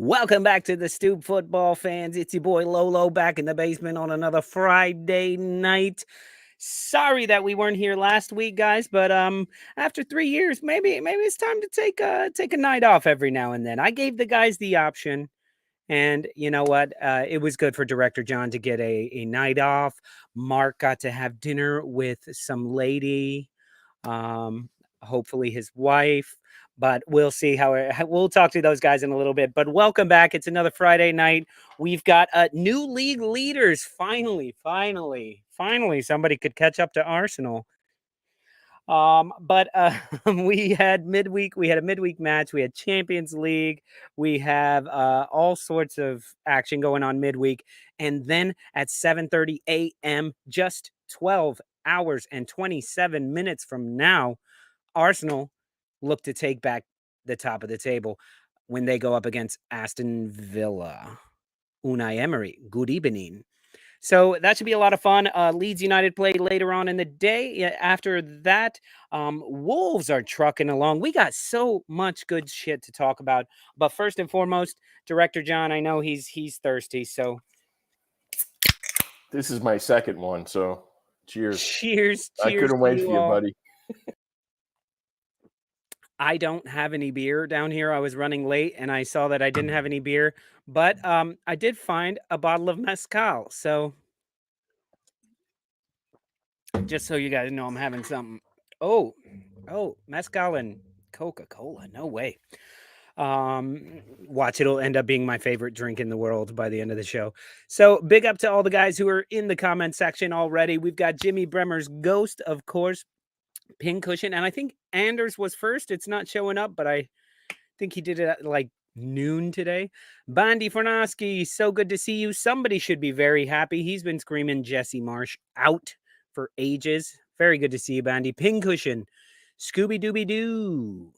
Welcome back to the Stoop football fans. It's your boy Lolo back in the basement on another Friday night. Sorry that we weren't here last week, guys, but after 3 years, maybe it's time to take a night off every now and then. I gave the guys the option, and you know what? It was good for Director John to get a night off. Mark got to have dinner with some lady, hopefully his wife. But we'll see we'll talk to those guys in a little bit. But welcome back. It's another Friday night. We've got new league leaders. Finally, somebody could catch up to Arsenal. But we had midweek. We had a midweek match. We had Champions League. We have all sorts of action going on midweek. And then at 7:30 a.m., just 12 hours and 27 minutes from now, Arsenal look to take back the top of the table when they go up against Aston Villa. Unai Emery, good evening. So that should be a lot of fun. Leeds United play later on in the day. After that, Wolves are trucking along. We got so much good shit to talk about. But first and foremost, Director John, I know he's thirsty. So this is my second one. So cheers. Cheers. I couldn't wait for you, buddy. I don't have any beer down here. I was running late and I saw that I didn't have any beer, but I did find a bottle of mezcal. So just so you guys know, I'm having something. Oh, mezcal and Coca-Cola. No way. Watch, it'll end up being my favorite drink in the world by the end of the show. So big up to all the guys who are in the comment section already. We've got Jimmy Bremner's Ghost, of course. Pincushion, and I think Anders was first. It's not showing up, but I think he did it at like noon today. Bandy Fornoski, so good to see you. Somebody should be very happy. He's been screaming Jesse Marsh out for ages. Very good to see you, Bandy. Pincushion, Scooby Dooby Doo.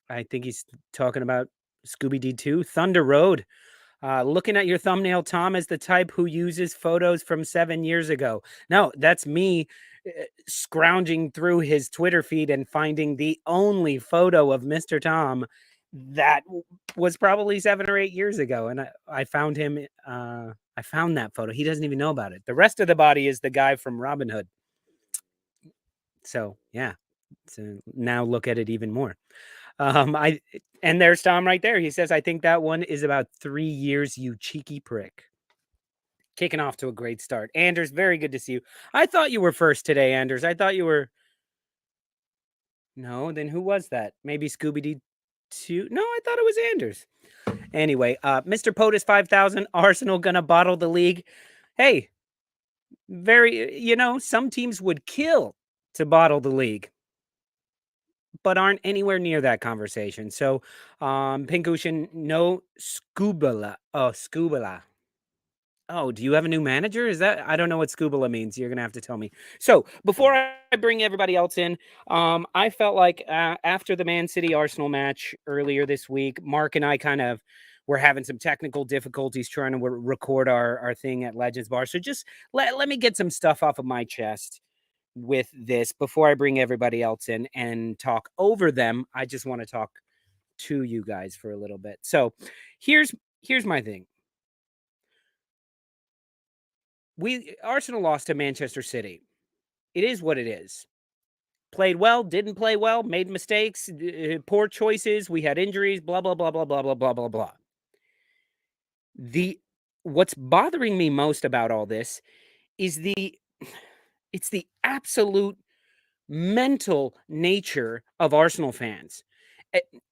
I think he's talking about Scooby Doo 2. Thunder Road. Looking at your thumbnail, Tom is the type who uses photos from 7 years ago. No, that's me scrounging through his Twitter feed and finding the only photo of Mr. Tom that was probably 7 or 8 years ago. And I found him. I found that photo. He doesn't even know about it. The rest of the body is the guy from Robin Hood. So, yeah. So now look at it even more. And there's Tom right there. He says, I think that one is about 3 years, you cheeky prick. Kicking off to a great start. Anders, very good to see you. I thought you were first today, Anders. I thought you were... No, then who was that? Maybe Scooby-Doo 2? No, I thought it was Anders. Anyway, Mr. POTUS 5000, Arsenal gonna bottle the league. Hey, some teams would kill to bottle the league, but aren't anywhere near that conversation. So, Pink Ocean, no Scubala. Oh, Scubala. Oh, do you have a new manager? Is that... I don't know what Scubala means. You're going to have to tell me. So, before I bring everybody else in, I felt like after the Man City Arsenal match earlier this week, Mark and I kind of were having some technical difficulties trying to record our thing at Legends Bar. So just let me get some stuff off of my chest with this before I bring everybody else in and talk over them. I just want to talk to you guys for a little bit. So here's my thing. Arsenal lost to Manchester City. It is what it is. Played well, didn't play well, made mistakes, poor choices. We had injuries, blah, blah, blah, blah, blah, blah, blah, blah, blah. What's bothering me most about all this is it's the absolute mental nature of Arsenal fans.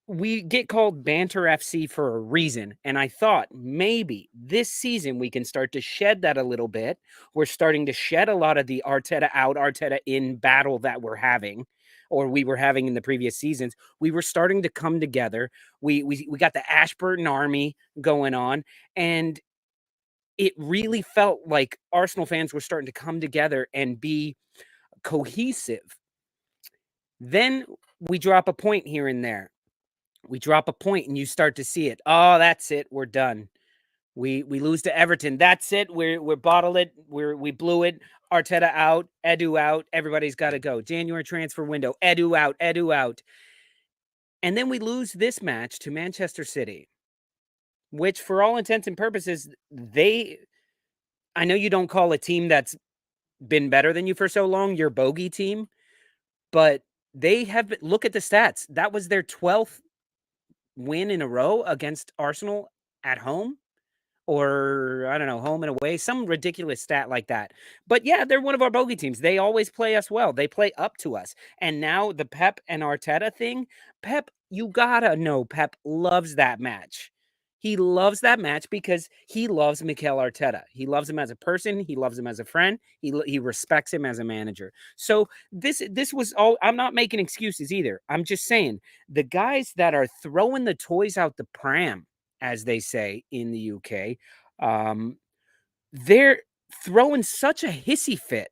We get called Banter FC for a reason, and I thought maybe this season we can start to shed that a little bit. We're starting to shed a lot of the Arteta out, Arteta in battle that we're having, or we were having in the previous seasons. We were starting to come together. We got the Ashburton army going on, and it really felt like Arsenal fans were starting to come together and be cohesive. Then we drop a point here and there. We drop a point and you start to see it. Oh, that's it. We're done. We lose to Everton. That's it. We're bottled it. We blew it. Arteta out. Edu out. Everybody's got to go. January transfer window. Edu out. Edu out. And then we lose this match to Manchester City. which for all intents and purposes, I know you don't call a team that's been better than you for so long your bogey team, but they have been, look at the stats. That was their 12th win in a row against Arsenal at home. Or I don't know, home and away, some ridiculous stat like that. But yeah, they're one of our bogey teams. They always play us well. They play up to us. And now the Pep and Arteta thing, Pep, you gotta know Pep loves that match. He loves that match because he loves Mikel Arteta. He loves him as a person. He loves him as a friend. He respects him as a manager. So this was all. I'm not making excuses either. I'm just saying the guys that are throwing the toys out the pram, as they say in the UK, they're throwing such a hissy fit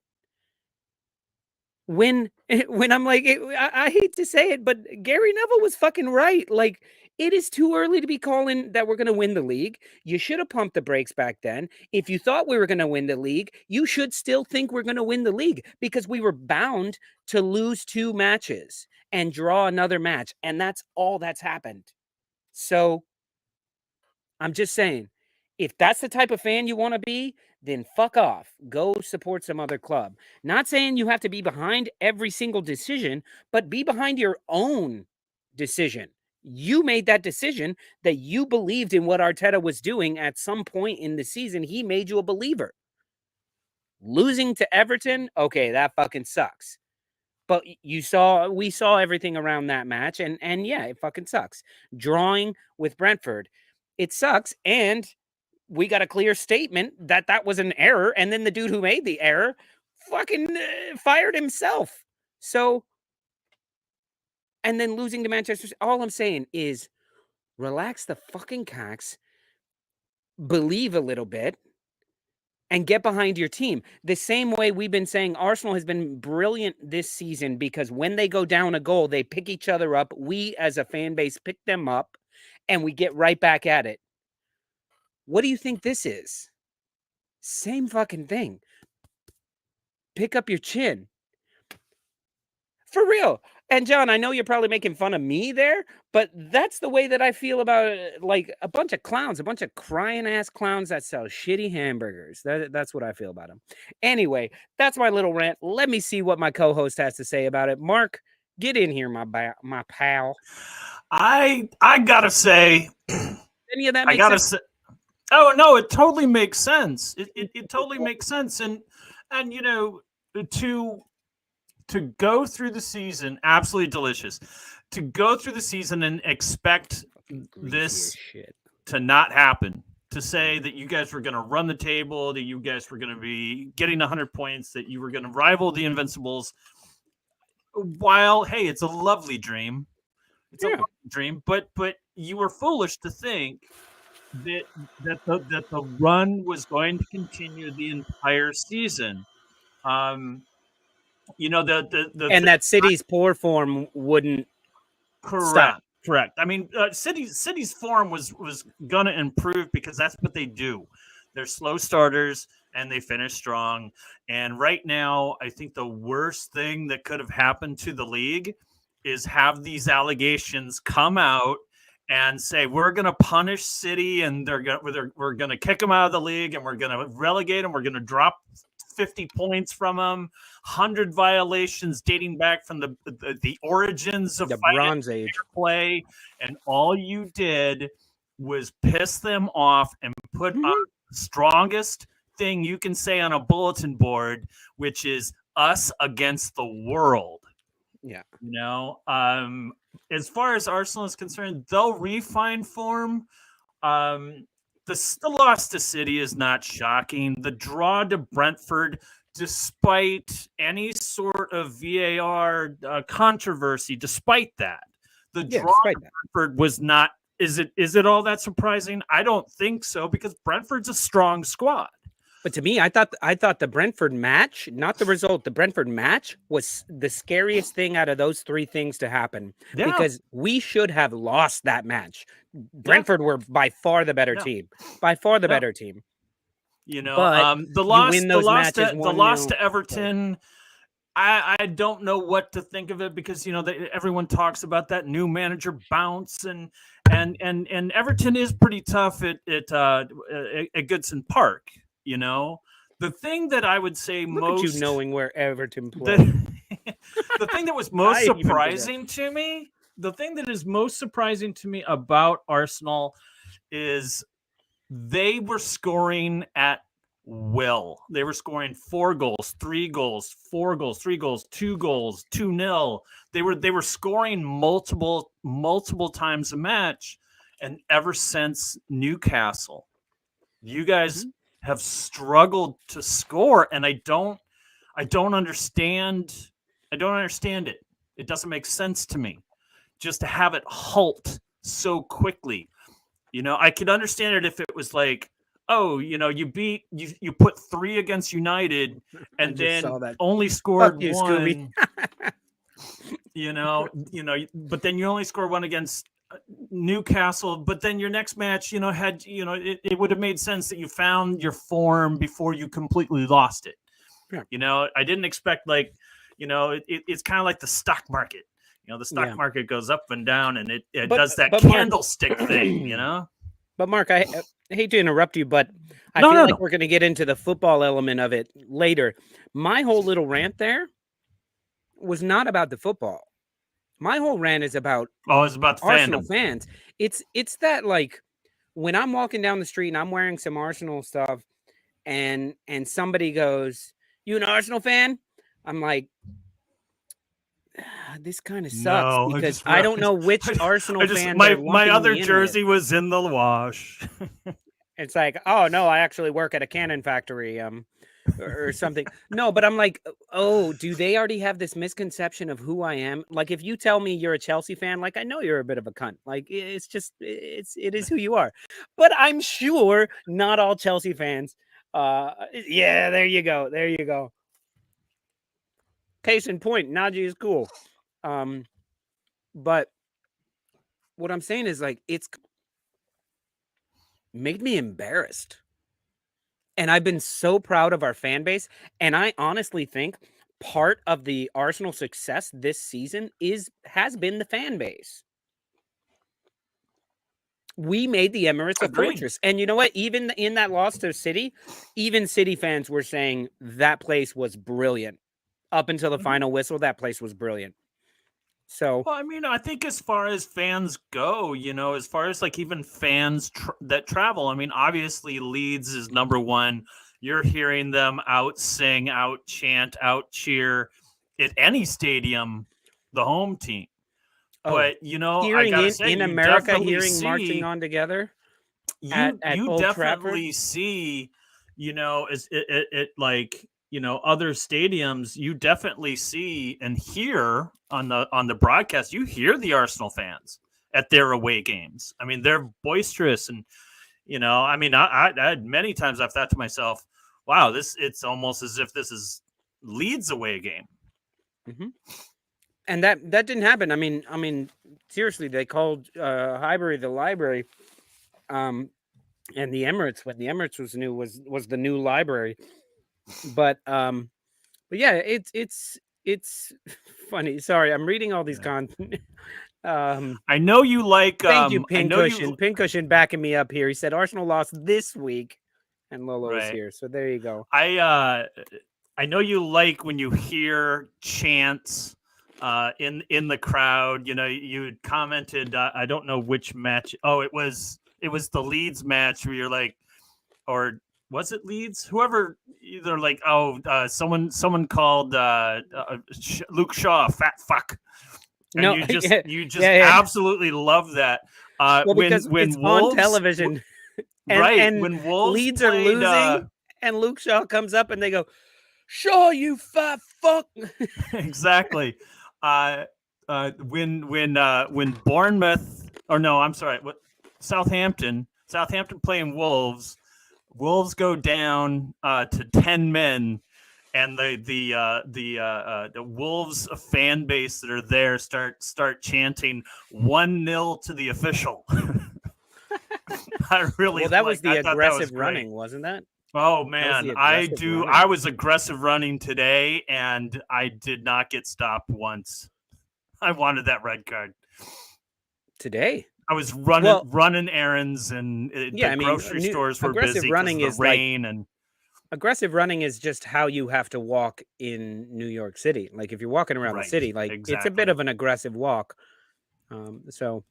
when I'm like, I hate to say it, but Gary Neville was fucking right. Like, it is too early to be calling that we're going to win the league. You should have pumped the brakes back then. If you thought we were going to win the league, you should still think we're going to win the league because we were bound to lose 2 matches and draw another match. And that's all that's happened. So I'm just saying, if that's the type of fan you want to be, then fuck off. Go support some other club. Not saying you have to be behind every single decision, but be behind your own decision. You made that decision that you believed in what Arteta was doing at some point in the season. He made you a believer. Losing to Everton, okay, that fucking sucks. But we saw everything around that match, and yeah, it fucking sucks. Drawing with Brentford, it sucks, and we got a clear statement that was an error, and then the dude who made the error fucking fired himself. So, and then losing to Manchester, all I'm saying is relax the fucking cocks, believe a little bit, and get behind your team. The same way we've been saying Arsenal has been brilliant this season because when they go down a goal, they pick each other up. We as a fan base pick them up, and we get right back at it. What do you think this is? Same fucking thing. Pick up your chin. For real. And John, I know you're probably making fun of me there, but that's the way that I feel about like a bunch of clowns, a bunch of crying ass clowns that sell shitty hamburgers. That's what I feel about them. Anyway, that's my little rant. Let me see what my co-host has to say about it. Mark, get in here, my pal. I gotta say, any of that makes sense? Say, oh no, it totally makes sense. It totally makes sense, and you know, to go through the season, absolutely delicious. To go through the season and expect this to not happen, to say that you guys were going to run the table, that you guys were going to be getting 100 points, that you were going to rival the Invincibles. While, hey, it's a lovely dream. It's a lovely dream, but you were foolish to think that the run was going to continue the entire season. You know, and that City's poor form wouldn't stop. Correct. I mean, City's form was gonna improve because that's what they do. They're slow starters and they finish strong. And right now, I think the worst thing that could have happened to the league is have these allegations come out and say we're going to punish City and we're going to kick them out of the league and we're going to relegate them. We're going to drop 50 points from them, 100 violations dating back from the origins of the Bronze Age play, and all you did was piss them off and put on the strongest thing you can say on a bulletin board, which is us against the world. Yeah. You know, as far as Arsenal is concerned, they'll refine form. The loss to City is not shocking. The draw to Brentford, despite any sort of VAR controversy, despite that, the draw to Brentford was not. Is it all that surprising? I don't think so, because Brentford's a strong squad. But to me, I thought the Brentford match, not the result, the Brentford match was the scariest thing out of those 3 things to happen. Yeah. Because we should have lost that match. Brentford were by far the better team. By far the better team. You know, the loss to Everton I don't know what to think of it because everyone talks about that new manager bounce and Everton is pretty tough at Goodson Park. The thing that I would say Look most at you knowing where Everton plays. the thing that was most I even forget. surprising to me, the thing that is most surprising to me about Arsenal is they were scoring at will. They were scoring 4 goals, 3 goals, 4 goals, 3 goals, 2 goals, 2-0. They were scoring multiple times a match, and ever since Newcastle, you guys have struggled to score, and I don't understand. I don't understand it. It doesn't make sense to me. Just to have it halt so quickly. I could understand it if it was like, oh, you put 3 against United and then only scored you, 1. But then you only score 1 against Newcastle. But then your next match, it would have made sense that you found your form before you completely lost it. Yeah. I didn't expect it's kind of like the stock market. The stock market goes up and down, and it does that candlestick thing. But Mark, I hate to interrupt you, but I feel like we're going to get into the football element of it later. My whole little rant there was not about the football. My whole rant is about it's about Arsenal fandom. fans. It's that, like, when I'm walking down the street and I'm wearing some Arsenal stuff, and somebody goes, "You an Arsenal fan?" I'm like, this kind of sucks because I don't know which Arsenal fan. My other jersey was in the wash. It's like, oh no, I actually work at a cannon factory, or something. No, but I'm like, oh, do they already have this misconception of who I am? Like, if you tell me you're a Chelsea fan, like, I know you're a bit of a cunt. Like, it is who you are. But I'm sure not all Chelsea fans. Yeah, there you go. Case in point, Najee is cool. But what I'm saying is, like, it's made me embarrassed. And I've been so proud of our fan base. And I honestly think part of the Arsenal success this season has been the fan base. We made the Emirates a fortress. And you know what? Even in that loss to City, even City fans were saying that place was brilliant. Up until the final whistle, that place was brilliant. So, well, I mean, I think as far as fans go, as far as like even fans that travel, I mean, obviously Leeds is number 1. You're hearing them out sing, out chant, out cheer at any stadium, the home team. But hearing I gotta say, in America, hearing marching on together, at you Old definitely Trafford. see, it like. Other stadiums, you definitely see and hear on the broadcast, you hear the Arsenal fans at their away games. I mean, they're boisterous, and I mean, I many times I've thought to myself, wow, it's almost as if this is Leeds away game. Mm-hmm. And that didn't happen. I mean, seriously, they called Highbury the library, and the Emirates, when the Emirates was new, was the new library. But yeah, it's funny. Sorry, I'm reading all these content. I know you like. Thank you, Pincushion. Pincushion backing me up here. He said Arsenal lost this week, and Lolo is here. So there you go. I know you like when you hear chants in the crowd. You commented. I don't know which match. Oh, it was the Leeds match where you're like, or. Was it Leeds? Whoever, either like, someone called Luke Shaw a fat fuck. And you just absolutely love that. Because when it's Wolves, on television, and when Wolves Leeds are losing, and Luke Shaw comes up and they go, "Shaw, you fat fuck." Exactly. When Bournemouth, or no, I'm sorry, Southampton playing Wolves. Wolves go down to 10 men, and the Wolves fan base that are there start chanting 1-0 to the official. I really that was the aggressive running, wasn't that? Oh the man, aggressive running? I was aggressive running today, and I did not get stopped once. I wanted that red card Today. I was running errands, and the grocery stores were aggressive busy running because of is the rain. And aggressive running is just how you have to walk in New York City. Like if you're walking around the city, like it's a bit of an aggressive walk. So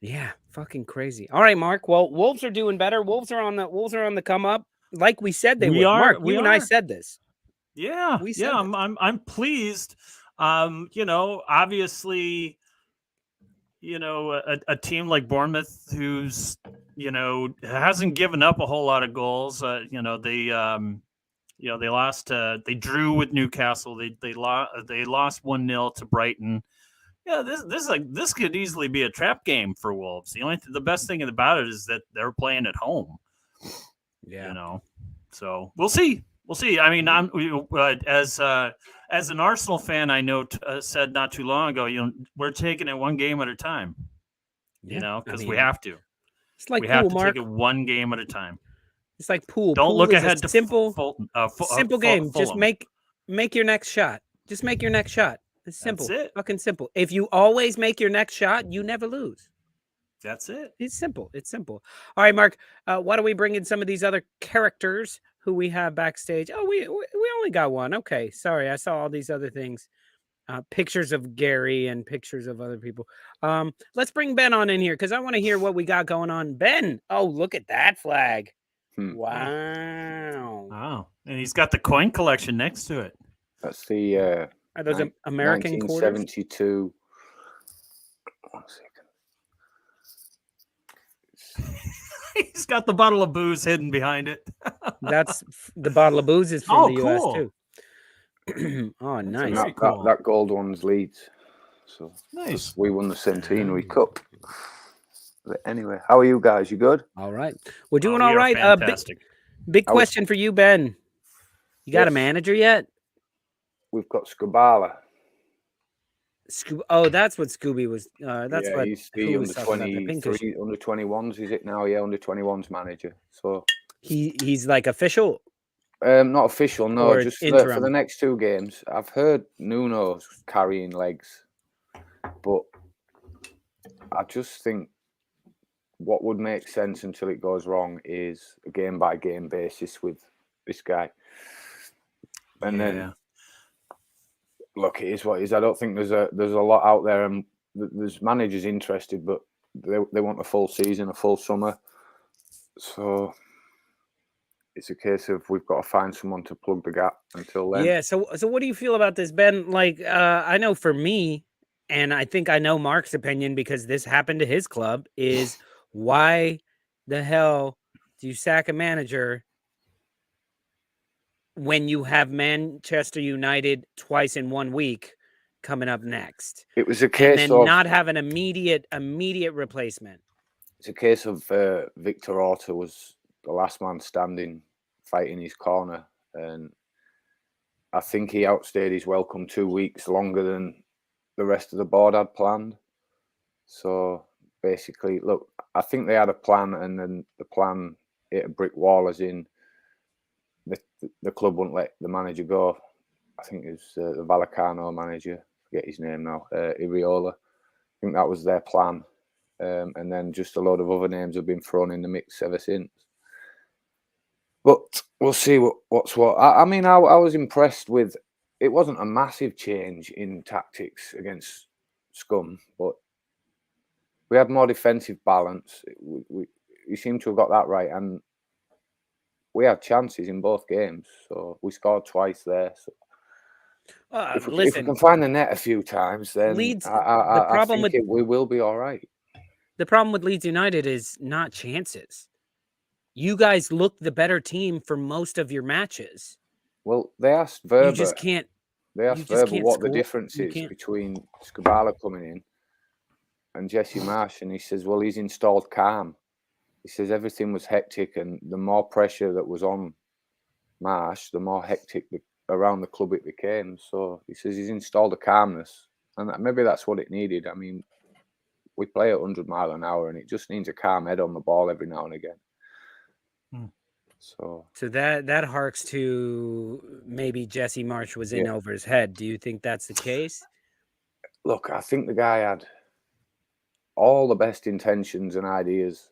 yeah, fucking crazy. All right, Mark. Well, Wolves are doing better. Wolves are on the come up, like we said they would. Mark, you and I said this. Yeah, we said this. I'm pleased. Obviously, a team like Bournemouth, who's hasn't given up a whole lot of goals. They lost. They drew with Newcastle. They lost 1-0 to Brighton. Yeah, this could easily be a trap game for Wolves. The best thing about it is that they're playing at home. Yeah, so we'll see. We'll see. I mean, I'm as an Arsenal fan, I know said not too long ago. We're taking it one game at a time. Because we have to. It's like we pool, have to Mark. take it one game at a time. It's like pool. Don't pool look is ahead to simple game. Fulham. Just make your next shot. Just make your next shot. It's simple. That's it. Fucking simple. If you always make your next shot, you never lose. That's it. It's simple. It's simple. All right, Mark. Why don't we bring in some of these other characters who we have backstage? Oh, we only got one. Okay, sorry. I saw all these other things. Pictures of Gary and pictures of other people. Let's bring Ben on in here because I want to hear what we got going on. Ben, oh, look at that flag. Wow. Wow. And he's got the coin collection next to it. That's the Are those American quarters? 1972. 1 second. He's got the bottle of booze hidden behind it. That's the bottle of booze is from the US cool. too. Oh, nice. That gold one's Leeds. So nice. We won the Centenary Cup. But anyway, how are you guys? You good? All right. We're doing all right. Fantastic. Big question for you, Ben. You got a manager yet? We've got Skubala. Oh, that's what Scooby was. He's the under 21s. Is it now? Yeah, under 21s manager. So he's like official. Not official. No, or just for the next 2 games. I've heard Nuno's carrying legs, but I just think what would make sense until it goes wrong is a game by game basis with this guy, and then. Look, it is what it is. I don't think there's a lot out there, and there's managers interested, but they want a full season, a full summer. So it's a case of we've got to find someone to plug the gap until then. Yeah. So what do you feel about this, Ben? Like, I know for me, and I think I know Mark's opinion because this happened to his club. Is why the hell do you sack a manager when you have Manchester United twice in 1 week coming up next? It was a case and then not have an immediate replacement. It's a case of Victor Orta was the last man standing, fighting his corner, and I think he outstayed his welcome 2 weeks longer than the rest of the board had planned. So basically, look, I think they had a plan, and then the plan hit a brick wall, as in the club wouldn't let the manager go. I think it was the Vallecano manager, I forget his name now, Iriola. I think that was their plan. And then just a load of other names have been thrown in the mix ever since. But we'll see what's what. I mean, I was impressed with, it wasn't a massive change in tactics against Scum, but we had more defensive balance. We seem to have got that right. And we had chances in both games, so we scored twice there. So if we can find the net a few times, then Leeds, I think we will be all right. The problem with Leeds United is not chances. You guys look the better team for most of your matches. Well, they asked Verba. You just can't. They asked Verba what the difference is between Skubala coming in and Jesse Marsh, and he says, well, he's installed calm. He says everything was hectic, and the more pressure that was on Marsh, the more hectic around the club it became. So he says he's installed a calmness, and maybe that's what it needed. I mean, we play at 100 miles an hour, and it just needs a calm head on the ball every now and again. So that harks to maybe Jesse Marsh was in over his head. Do you think that's the case? Look, I think the guy had all the best intentions and ideas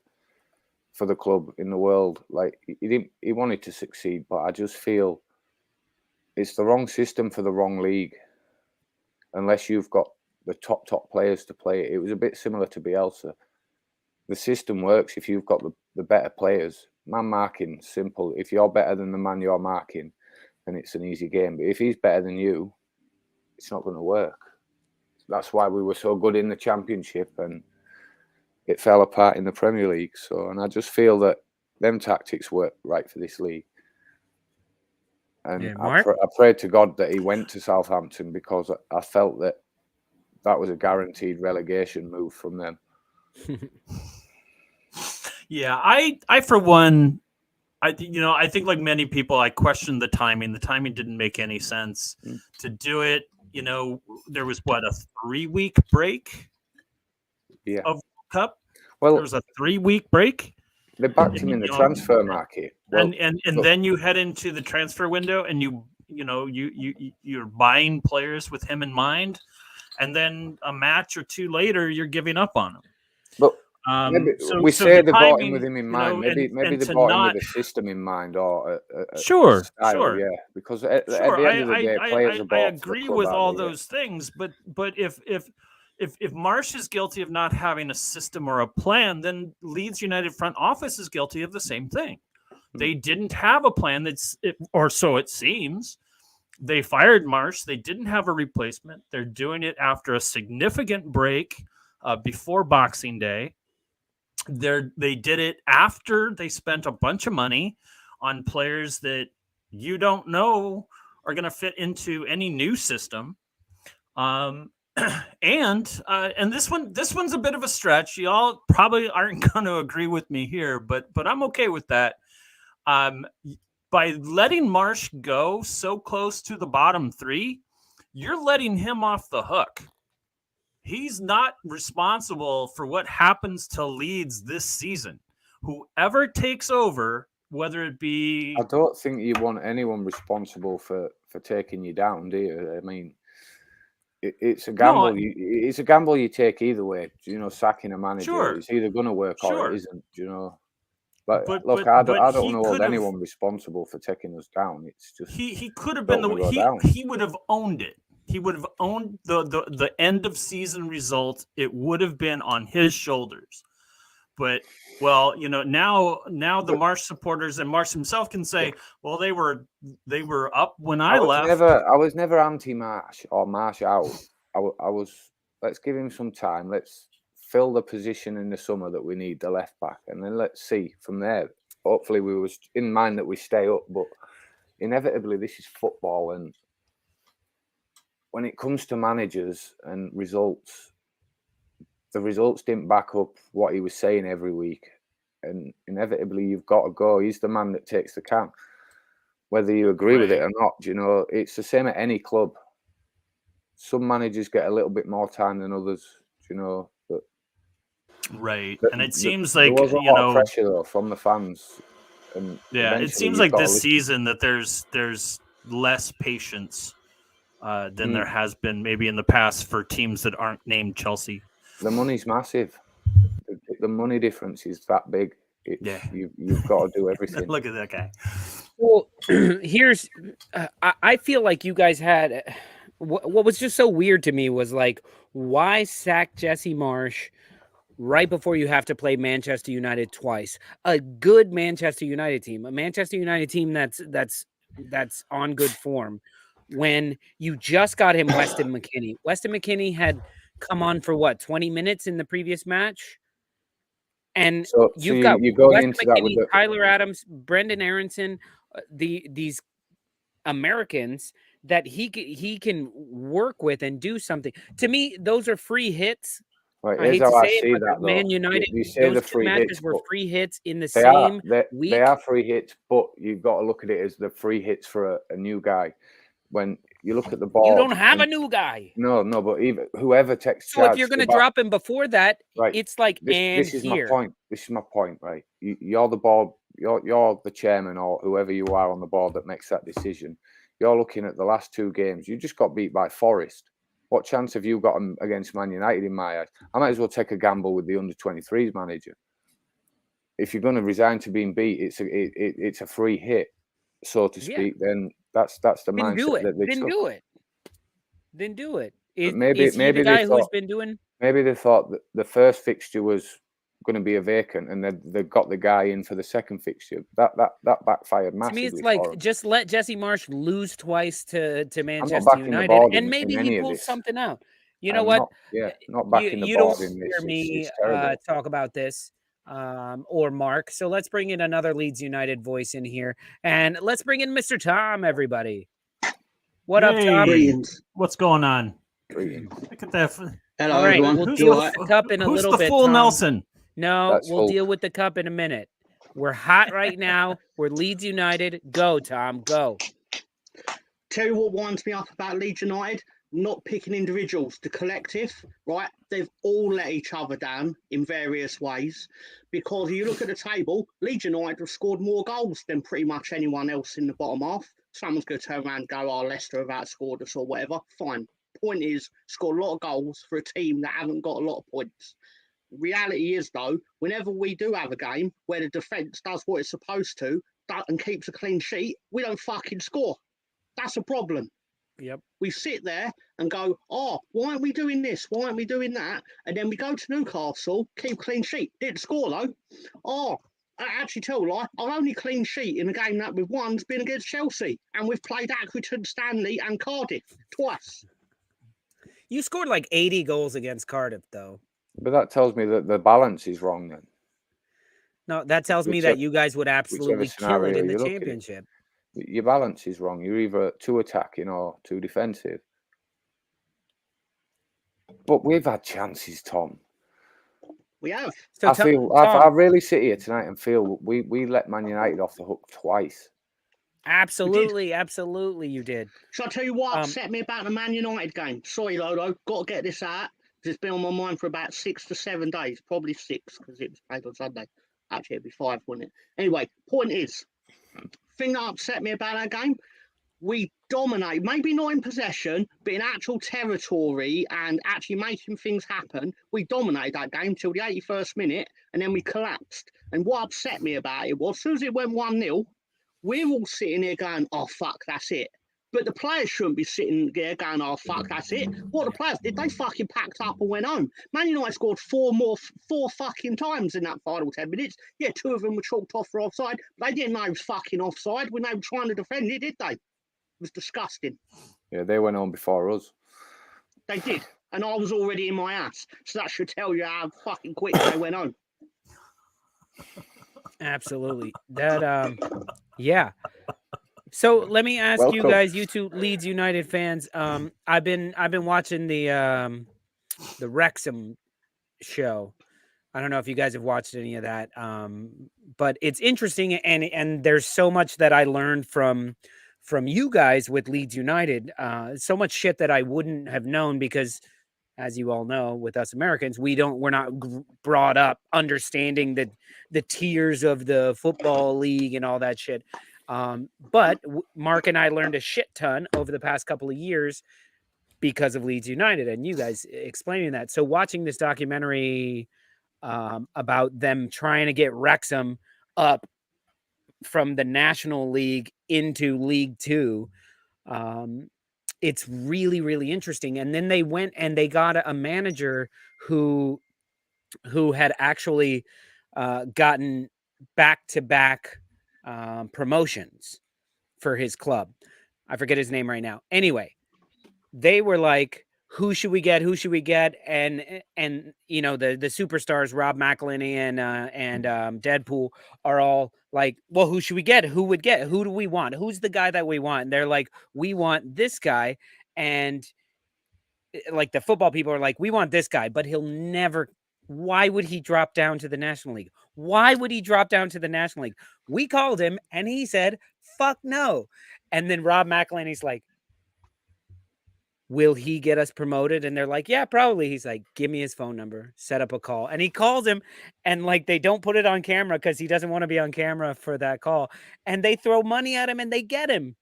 for the club in the world. Like he wanted to succeed, but I just feel it's the wrong system for the wrong league. Unless you've got the top players to play it. It was a bit similar to Bielsa. The system works if you've got the better players. Man marking, simple. If you're better than the man you're marking, then it's an easy game. But if he's better than you, it's not going to work. That's why we were so good in the Championship and it fell apart in the Premier League. So, and I just feel that them tactics work right for this league. And I prayed to God that he went to Southampton because I felt that was a guaranteed relegation move from them. Yeah, I for one, I think like many people, I questioned the timing. The timing didn't make any sense to do it. There was a 3-week break of Cup. Well, there was a 3-week break. They backed him in the transfer market, and then you head into the transfer window, and you're buying players with him in mind, and then a match or two later, you're giving up on him. But we say they bought him with him in mind. Maybe they bought him with a system in mind or a sure, yeah. Because at the end of the day, players are bought. I agree with all those things, but if Marsh is guilty of not having a system or a plan, then Leeds United front office is guilty of the same thing. They didn't have a plan, or so it seems. They fired Marsh. They didn't have a replacement. They're doing it after a significant break before Boxing Day. They did it after they spent a bunch of money on players that you don't know are going to fit into any new system. And this one's a bit of a stretch. Y'all probably aren't going to agree with me here, but I'm okay with that. By letting Marsh go so close to the bottom three, you're letting him off the hook. He's not responsible for what happens to Leeds this season. Whoever takes over, whether it be... I don't think you want anyone responsible for taking you down, do you? I mean, it's a gamble. It's a gamble you take either way. Sacking a manager. Sure. It's either going to work or it isn't. But look, I don't know of anyone responsible for taking us down. It's just he could have been he would have owned it. He would have owned the end of season result. It would have been on his shoulders. But now the Marsh supporters and Marsh himself can say, well, they were up when I left. I was never anti-Marsh or Marsh out. I was. Let's give him some time. Let's fill the position in the summer that we need, the left back, and then let's see from there. Hopefully, we was in mind that we stay up, but inevitably, this is football, and when it comes to managers and results, the results didn't back up what he was saying every week, and inevitably, you've got to go. He's the man that takes the can, whether you agree with it or not. It's the same at any club. Some managers get a little bit more time than others, but. Right, and it seems like there was a lot of pressure though from the fans, and it seems like this season that there's less patience than there has been maybe in the past for teams that aren't named Chelsea. The money's massive. The money difference is that big. You've got to do everything. Look at that guy. Well, here's I feel like you guys had what was just so weird to me was like, why sack Jesse Marsh right before you have to play Manchester United twice? A good Manchester United team, a Manchester United team that's on good form. When you just got him Weston McKennie. Weston McKennie had come on for 20 minutes in the previous match. And you've got Weston McKennie, Tyler Adams, Brendan Aronson, these Americans that he can work with and do something. To me, those are free hits. Right, I hate to say it, but Man United, you say those the free matches hits, were free hits in the same week. They are free hits, but you've got to look at it as the free hits for a new guy. When you look at the ball, you don't have a new guy. No, but even whoever takes charge. So if you're going to drop him before that, right. It's like this is my point. This is my point, right? You're the ball you're the chairman or whoever you are on the board that makes that decision. You're looking at the last 2 games. You just got beat by Forest. What chance have you got against Man United in my eyes? I might as well take a gamble with the under-23s manager. If you're going to resign to being beat, it's a free hit, so to speak. Then that's the mindset that they took. Then do it. Maybe the guy who's been doing. Maybe they thought that the first fixture was going to be a vacant, and they got the guy in for the second fixture. That backfired massively. To me, it's like just let Jesse Marsch lose twice to Manchester United, and maybe he pulls something out. You know what? Not backing the board in this. You don't hear me talk about this. Or Mark. So let's bring in another Leeds United voice in here, and let's bring in Mr. Tom. Everybody, what up, Tom? Brilliant. What's going on? Brilliant. Look at that. Hello, all right, everyone. we'll deal with the cup in a Who's little the bit. full Tom. Nelson? No, we'll deal with the cup in a minute. We're hot right now. We're Leeds United. Go, Tom. Go. Tell you what winds me up about Leeds United. Not picking individuals, the collective, right? They've all let each other down in various ways, because you look at the table, Leeds United have scored more goals than pretty much anyone else in the bottom half. Someone's going to turn around and go, Leicester have outscored us or whatever. Fine. Point is, score a lot of goals for a team that haven't got a lot of points. Reality is, though, whenever we do have a game where the defence does what it's supposed to and keeps a clean sheet, we don't fucking score. That's a problem. Yep. We sit there and go, why aren't we doing this? Why aren't we doing that? And then we go to Newcastle, keep clean sheet. Didn't score, though. I actually tell a lie. Our only clean sheet in the game that we've won's been against Chelsea. And we've played Accrington, Stanley and Cardiff twice. You scored like 80 goals against Cardiff, though. But that tells me that the balance is wrong then. No, that tells me that you guys would absolutely kill it in the championship. Your balance is wrong. You're either too attacking or too defensive. But we've had chances, Tom. We have. So I really sit here tonight and feel we let Man United off the hook twice. Absolutely, you did. Shall I tell you what upset me about the Man United game? Sorry, Lolo, got to get this out. It's been on my mind for about 6 to 7 days, probably 6 because it was played on Sunday. Actually, it'd be 5, wouldn't it? Anyway, point is, thing that upset me about that game, we dominate, maybe not in possession, but in actual territory and actually making things happen. We dominated that game till the 81st minute, and then we collapsed. And what upset me about it was, as soon as it went 1-0, we're all sitting here going, fuck, that's it. But the players shouldn't be sitting there going, fuck, that's it. What the players did, they fucking packed up and went home. Man United scored 4 fucking times in that final 10 minutes. Yeah, 2 of them were chalked off for offside. They didn't know it was fucking offside when they were trying to defend it, did they? It was disgusting. Yeah, they went on before us. They did. And I was already in my ass. So that should tell you how fucking quick they went home. Absolutely. That, yeah. So let me ask you guys, you two Leeds United fans. I've been watching the Wrexham show. I don't know if you guys have watched any of that, but it's interesting, and there's so much that I learned from you guys with Leeds United. So much shit that I wouldn't have known because, as you all know, with us Americans, we're not brought up understanding the tiers of the football league and all that shit. But Mark and I learned a shit ton over the past couple of years because of Leeds United and you guys explaining that. So watching this documentary about them trying to get Wrexham up from the National League into League Two, it's really, really interesting. And then they went and they got a manager who had actually gotten back-to-back promotions for his club. I forget his name right now. Anyway, they were like, who should we get? And you know, the superstars, Rob McElhenney and Deadpool are all like, well, who should we get? Who do we want? Who's the guy that we want? And they're like, we want this guy. And like the football people are like, we want this guy, but he'll never. Why would he drop down to the National League? We called him and he said, fuck no. And then Rob McElhenney's like, will he get us promoted? And they're like, yeah, probably. He's like, give me his phone number, set up a call. And he calls him, and like they don't put it on camera because he doesn't want to be on camera for that call. And they throw money at him and they get him.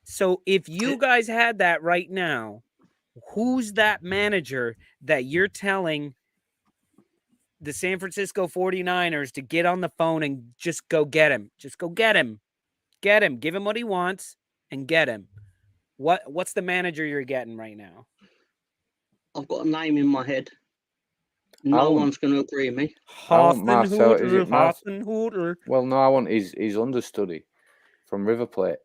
So if you guys had that right now, who's that manager that you're telling the San Francisco 49ers to get on the phone and just go get him? Just go get him. Get him. Give him what he wants and get him. What's the manager you're getting right now? I've got a name in my head. No one's going to agree with me. Marcel, is it Hooter. Well, no, I want his understudy from River Plate.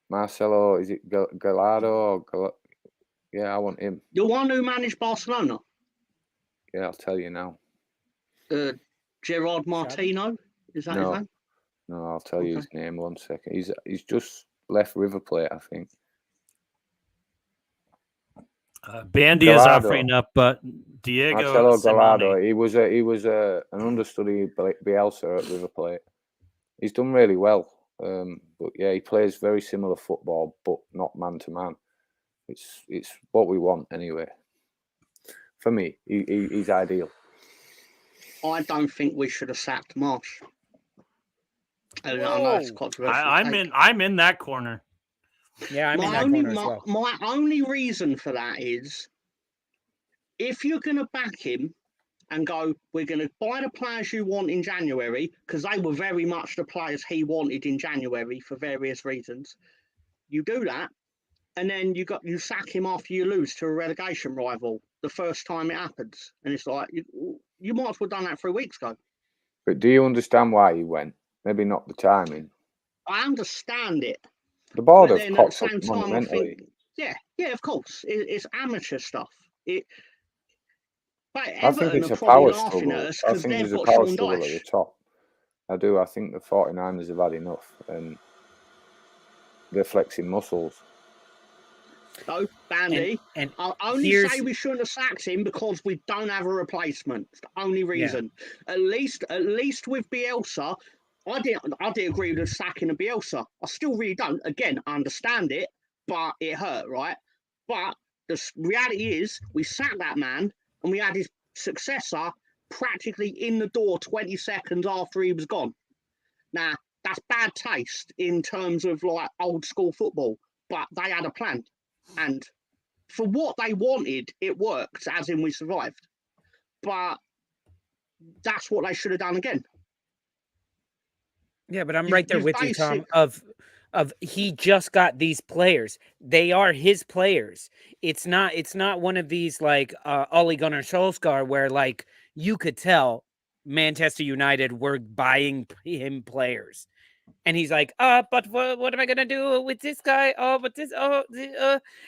Marcelo, is it Gallardo? Yeah, I want him. The one who managed Barcelona? Yeah, I'll tell you now. Gerard Martino? Is that his name? No, I'll tell you his name 1 second. He's just left River Plate, I think. Bandy is offering up, but Diego Marcelo Gallardo. He was an understudy Bielsa at River Plate. He's done really well, but yeah, he plays very similar football, but not man to man. It's what we want anyway. For me, he's ideal. I don't think we should have sacked Marsh. I know it's controversial. I'm in that corner. Yeah, I'm in that corner as well. My only reason for that is if you're going to back him and go, we're going to buy the players you want in January, because they were very much the players he wanted in January for various reasons. You do that, and then you sack him after you lose to a relegation rival the first time it happens. And it's like, you might as well done that 3 weeks ago. But do you understand why he went? Maybe not the timing. I understand it. The board have at the cocked same up time, I monumentally. think, yeah, of course. It's amateur stuff. But I think Everton it's are a probably power laughing at struggle. us I because think they've there's a got power Sean struggle at Dyche. the top. I do. I think the 49ers have had enough, and they're flexing muscles. So, Bandy, and I'll only say we shouldn't have sacked him because we don't have a replacement. It's the only reason. Yeah. At least with Bielsa, I didn't agree with the sacking of Bielsa. I still really don't. Again, I understand it, but it hurt, right? But the reality is, we sacked that man, and we had his successor practically in the door 20 seconds after he was gone. Now, that's bad taste in terms of like old school football, but they had a plan. And for what they wanted, it worked, as in we survived. But that's what they should have done again. Yeah, but I'm right there with you, Tom, of he just got these players. They are his players. It's not one of these like Ole Gunnar Solskjaer where like you could tell Manchester United were buying him players. And he's like, but what am I going to do with this guy?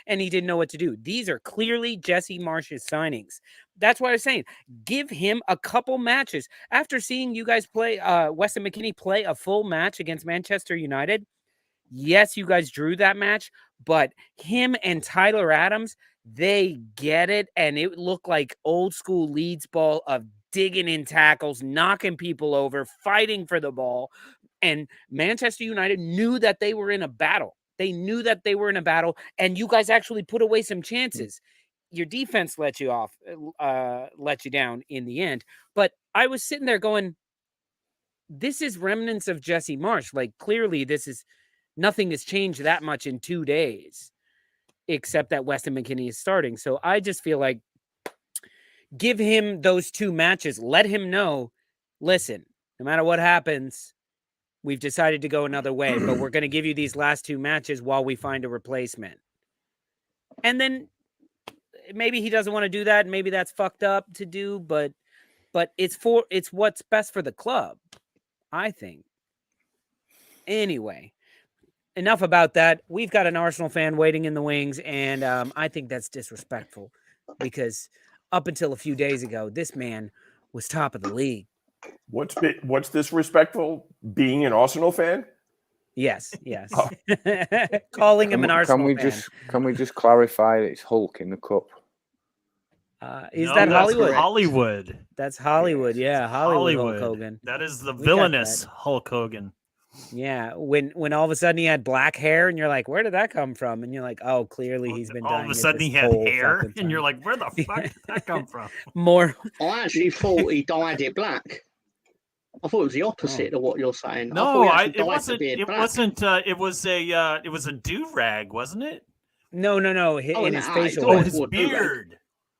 And he didn't know what to do. These are clearly Jesse Marsh's signings. That's what I was saying. Give him a couple matches. After seeing you guys play, Weston McKennie play a full match against Manchester United, yes, you guys drew that match, but him and Tyler Adams, they get it. And it looked like old school Leeds ball of digging in tackles, knocking people over, fighting for the ball. And Manchester United knew that they were in a battle. They knew that they were in a battle, and you guys actually put away some chances. Your defense let you down in the end. But I was sitting there going, this is remnants of Jesse Marsh. Like, clearly nothing has changed that much in 2 days, except that Weston McKennie is starting. So I just feel like give him those 2 matches. Let him know, listen, no matter what happens, we've decided to go another way, but we're going to give you these last 2 matches while we find a replacement. And then maybe he doesn't want to do that. Maybe that's fucked up to do, but it's what's best for the club, I think. Anyway, enough about that. We've got an Arsenal fan waiting in the wings, and I think that's disrespectful because up until a few days ago, this man was top of the league. What's disrespectful? Being an Arsenal fan? Yes. Oh. Calling him an Arsenal fan. Can we just clarify that it's Hulk in the cup? That Hollywood? Hollywood. That's Hollywood. Yeah, Hollywood Hulk Hogan. That is the villainous Hulk Hogan. Yeah, when all of a sudden he had black hair, and you're like, where did that come from? And you're like, oh, clearly he's been all dying of a it sudden this he had whole hair, fucking and you're time. like, where the fuck did that come from? More. I actually thought he dyed it black. I thought it was the opposite of what you're saying. I thought No, he actually it dyed the wasn't. beard It black. wasn't. It was a do rag, wasn't it? No, Oh, in his no, facial Oh, Oh, hair. his Well, do-rag. beard.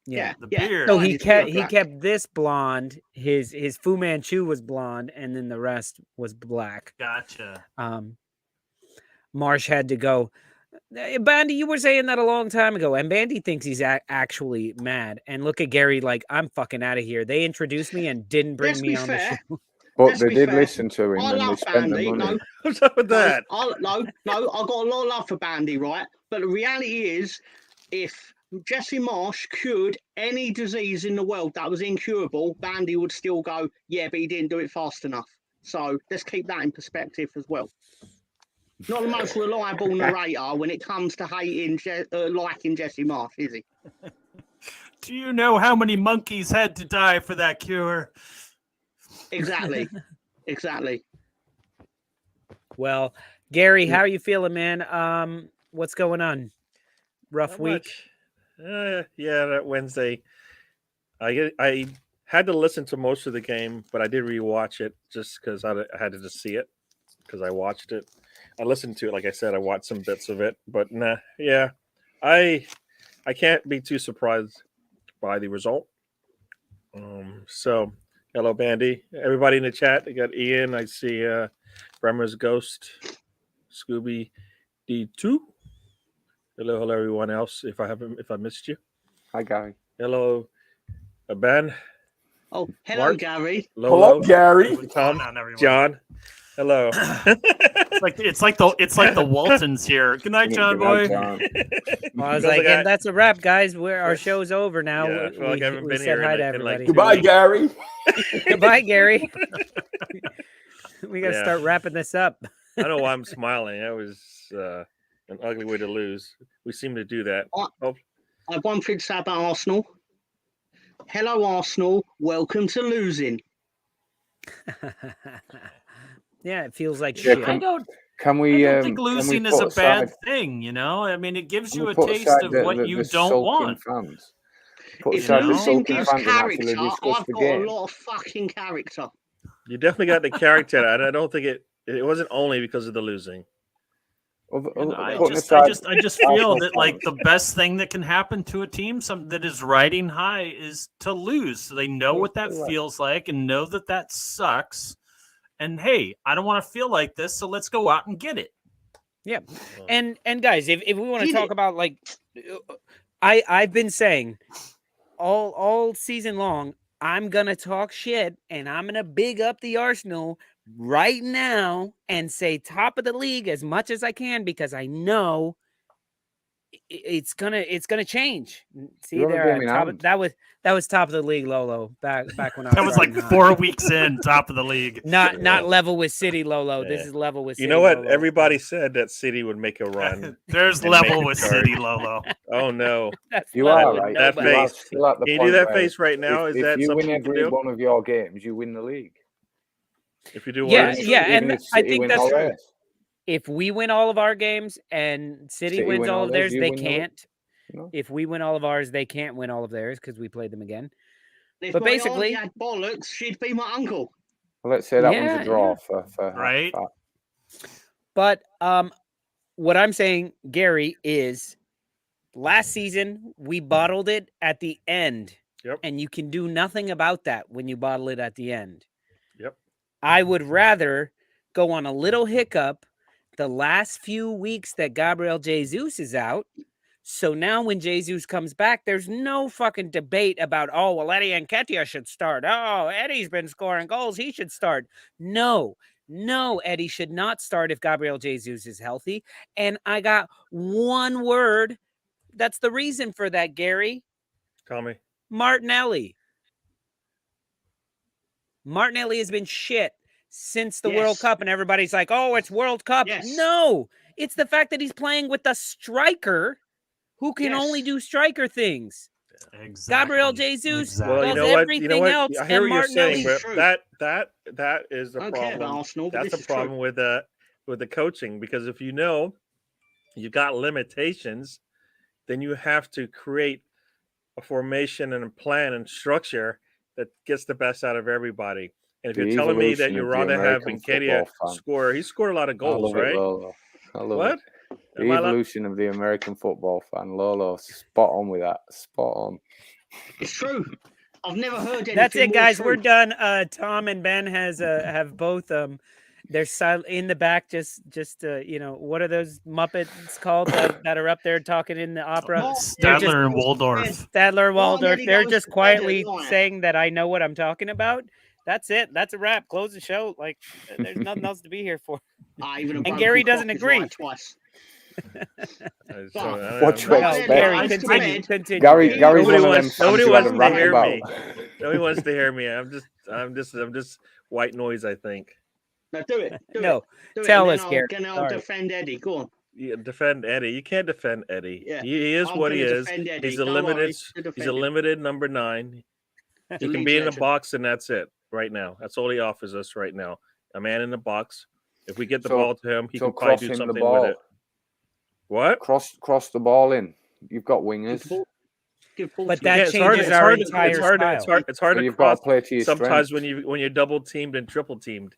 Yeah. The Yeah. beard. So dyed he his beard kept black. this blonde. His Fu Manchu was blonde, and then the rest was black. Gotcha. Marsh had to go. Bandy, you were saying that a long time ago, and Bandy thinks he's actually mad. And look at Gary, like, I'm fucking out of here. They introduced me and didn't bring Let's me be on fair. the show. But Let's they be did fair. listen to him I and they love spent the Bandy. money. No, What's up with that? no, I got a lot of love for Bandy, right? But the reality is, if Jesse Marsh cured any disease in the world that was incurable, Bandy would still go, yeah, but he didn't do it fast enough. So let's keep that in perspective as well. Not the most reliable narrator when it comes to hating, liking Jesse Marsh, is he? Do you know how many monkeys had to die for that cure? Exactly. Exactly. Well, Gary, how are you feeling, man? What's going on? Rough Not week? much. Yeah, that Wednesday. I had to listen to most of the game, but I did rewatch it just because I had to just see it because I watched it. I listened to it, like I said, I watched some bits of it, but nah, yeah, I can't be too surprised by the result. So hello, Bandy, everybody in the chat. I got Ian. I see Bremner's Ghost, Scooby D2. Hello, everyone else. If I missed you, Hi, Gary. hello, Ben. Oh, hello, Mark? Gary. Lolo, Hello, Gary. What's Tom, going on, everyone? John. Hello. It's like the Waltons here. Good night, John boy. Well, I was Feels like, like and that's a wrap, guys. Our show's over now. Yeah, I feel like I haven't we been said here hi in to like everybody. 2 Goodbye, weeks. Gary. Goodbye, Gary. We got to Yeah. start wrapping this up. I don't know why I'm smiling. That was an ugly way to lose. We seem to do that. I Oh, have one thing to say about Arsenal. Hello, Arsenal. Welcome to losing. Yeah, it feels like Yeah, shit. I don't Can think we losing is put a bad aside- thing, you know? I mean, it gives can you we a put taste aside of the- what the- you the don't sulking want. Fans? Put If aside the losing sulking gives fans and actually character, discuss I've the got game. a lot of fucking character. you definitely got the character, and I don't think it wasn't only because of the losing. And I Putting just aside feel Arsenal that like fans. the best thing that can happen to a team, some that is riding high, is to lose. So they know what that Right. feels like and know that that sucks. And hey, I don't want to feel like this, so let's go out and get it. Yeah. And guys, if we want to Get talk it. about like I've been saying all season long, I'm gonna talk shit and I'm gonna big up the Arsenal right now and say top of the league as much as I can because I know it's gonna change. See You're on a there, blooming top hand. that was top of the league, Lolo. Back when I That was like riding high. 4 weeks in, top of the league. Not level with City, Lolo. This Yeah. is level with City. You know what? Lolo. Everybody said that City would make a run. There's And level make a with charge. City, Lolo. Oh no! That's You level are with right. That nobody. You are face. still at the Can you point do that where face right now? If Is that you something win you can every do? one of your games, you win the league. If you do Yeah, what? yeah, Even and if I City think win that's all true. theirs. If we win all of our games and City wins win all all of theirs, theirs, you they win the league. can't. No. If we win all of ours, they can't win all of theirs because we played them again. If But my basically- auntie had bollocks, she'd be my uncle. Well, let's say that one's Yeah, a draw yeah. for Right. But what I'm saying, Gary, is last season we bottled it at the end. Yep. And you can do nothing about that when you bottle it at the end. Yep. I would rather go on a little hiccup the last few weeks that Gabriel Jesus is out. So now when Jesus comes back, there's no fucking debate about, oh, well, Eddie Nketiah should start. Oh, Eddie's been scoring goals. He should start. No, Eddie should not start if Gabriel Jesus is healthy. And I got one word. That's the reason for that, Gary. Tell me. Martinelli. Martinelli has been shit since the World Yes. Cup, and everybody's like, oh, it's World Cup. Yes. No, it's the fact that he's playing with the striker who can only Yes. do striker things. Exactly. Gabriel Jesus Exactly. Well, you does know what? everything You know what? else, I hear and what you're saying, Martinelli. but True. that is the I don't care about problem. Arsenal, but That's this the is true. problem with the coaching, because if you know you've got limitations, then you have to create a formation and a plan and structure that gets the best out of everybody. And if The you're telling me that evolution you're of the on to have American Nketiah football fan. score, he scored a lot of I goals, love it, right? Lolo. I love What? it. The Am I allowed- evolution of the American football fan, Lolo. Spot on with that. Spot on. It's true. I've never heard anything That's it, more guys. true. We're done. Tom and Ben have both they're in the back. Just what are those Muppets called that are up there talking in the opera? They're just Stadler and Waldorf. Stadler, Waldorf. Martinelli They're goes just to bed at quietly night. saying that I know what I'm talking about. That's it. That's a wrap. Close the show. Like there's nothing else to be here for. Even a And broken Gary doesn't clock is agree. right twice. What you No, expect? Gary, Goes to continue. bed. Continue. Gary's Nobody one of them wants. fans Nobody who had a wants to rant hear about. me. Nobody wants to hear me. I'm just white noise, I think. No, do it. Do No, it. Do tell it, us, Gary. Then I'll Sorry. defend Eddie. Go on. You defend Eddie. You can't defend Eddie. Yeah, He is I'm what he gonna is. defend Eddie. He's a Don't limited. worry, to He's defend a him. limited number 9. He can Leeds be in a legend. box, and that's it. Right now, that's all he offers us right now. A man in the box. If we get the So- ball to him, he So can probably cross do him the something with ball. it. What? Cross the ball in. You've got Give wingers. ball- give ball But to that him. It's hard. changes It's our hard. entire It's hard. style. It's hard So to you've got cross to play to your sometimes strengths. when you're double teamed and triple teamed.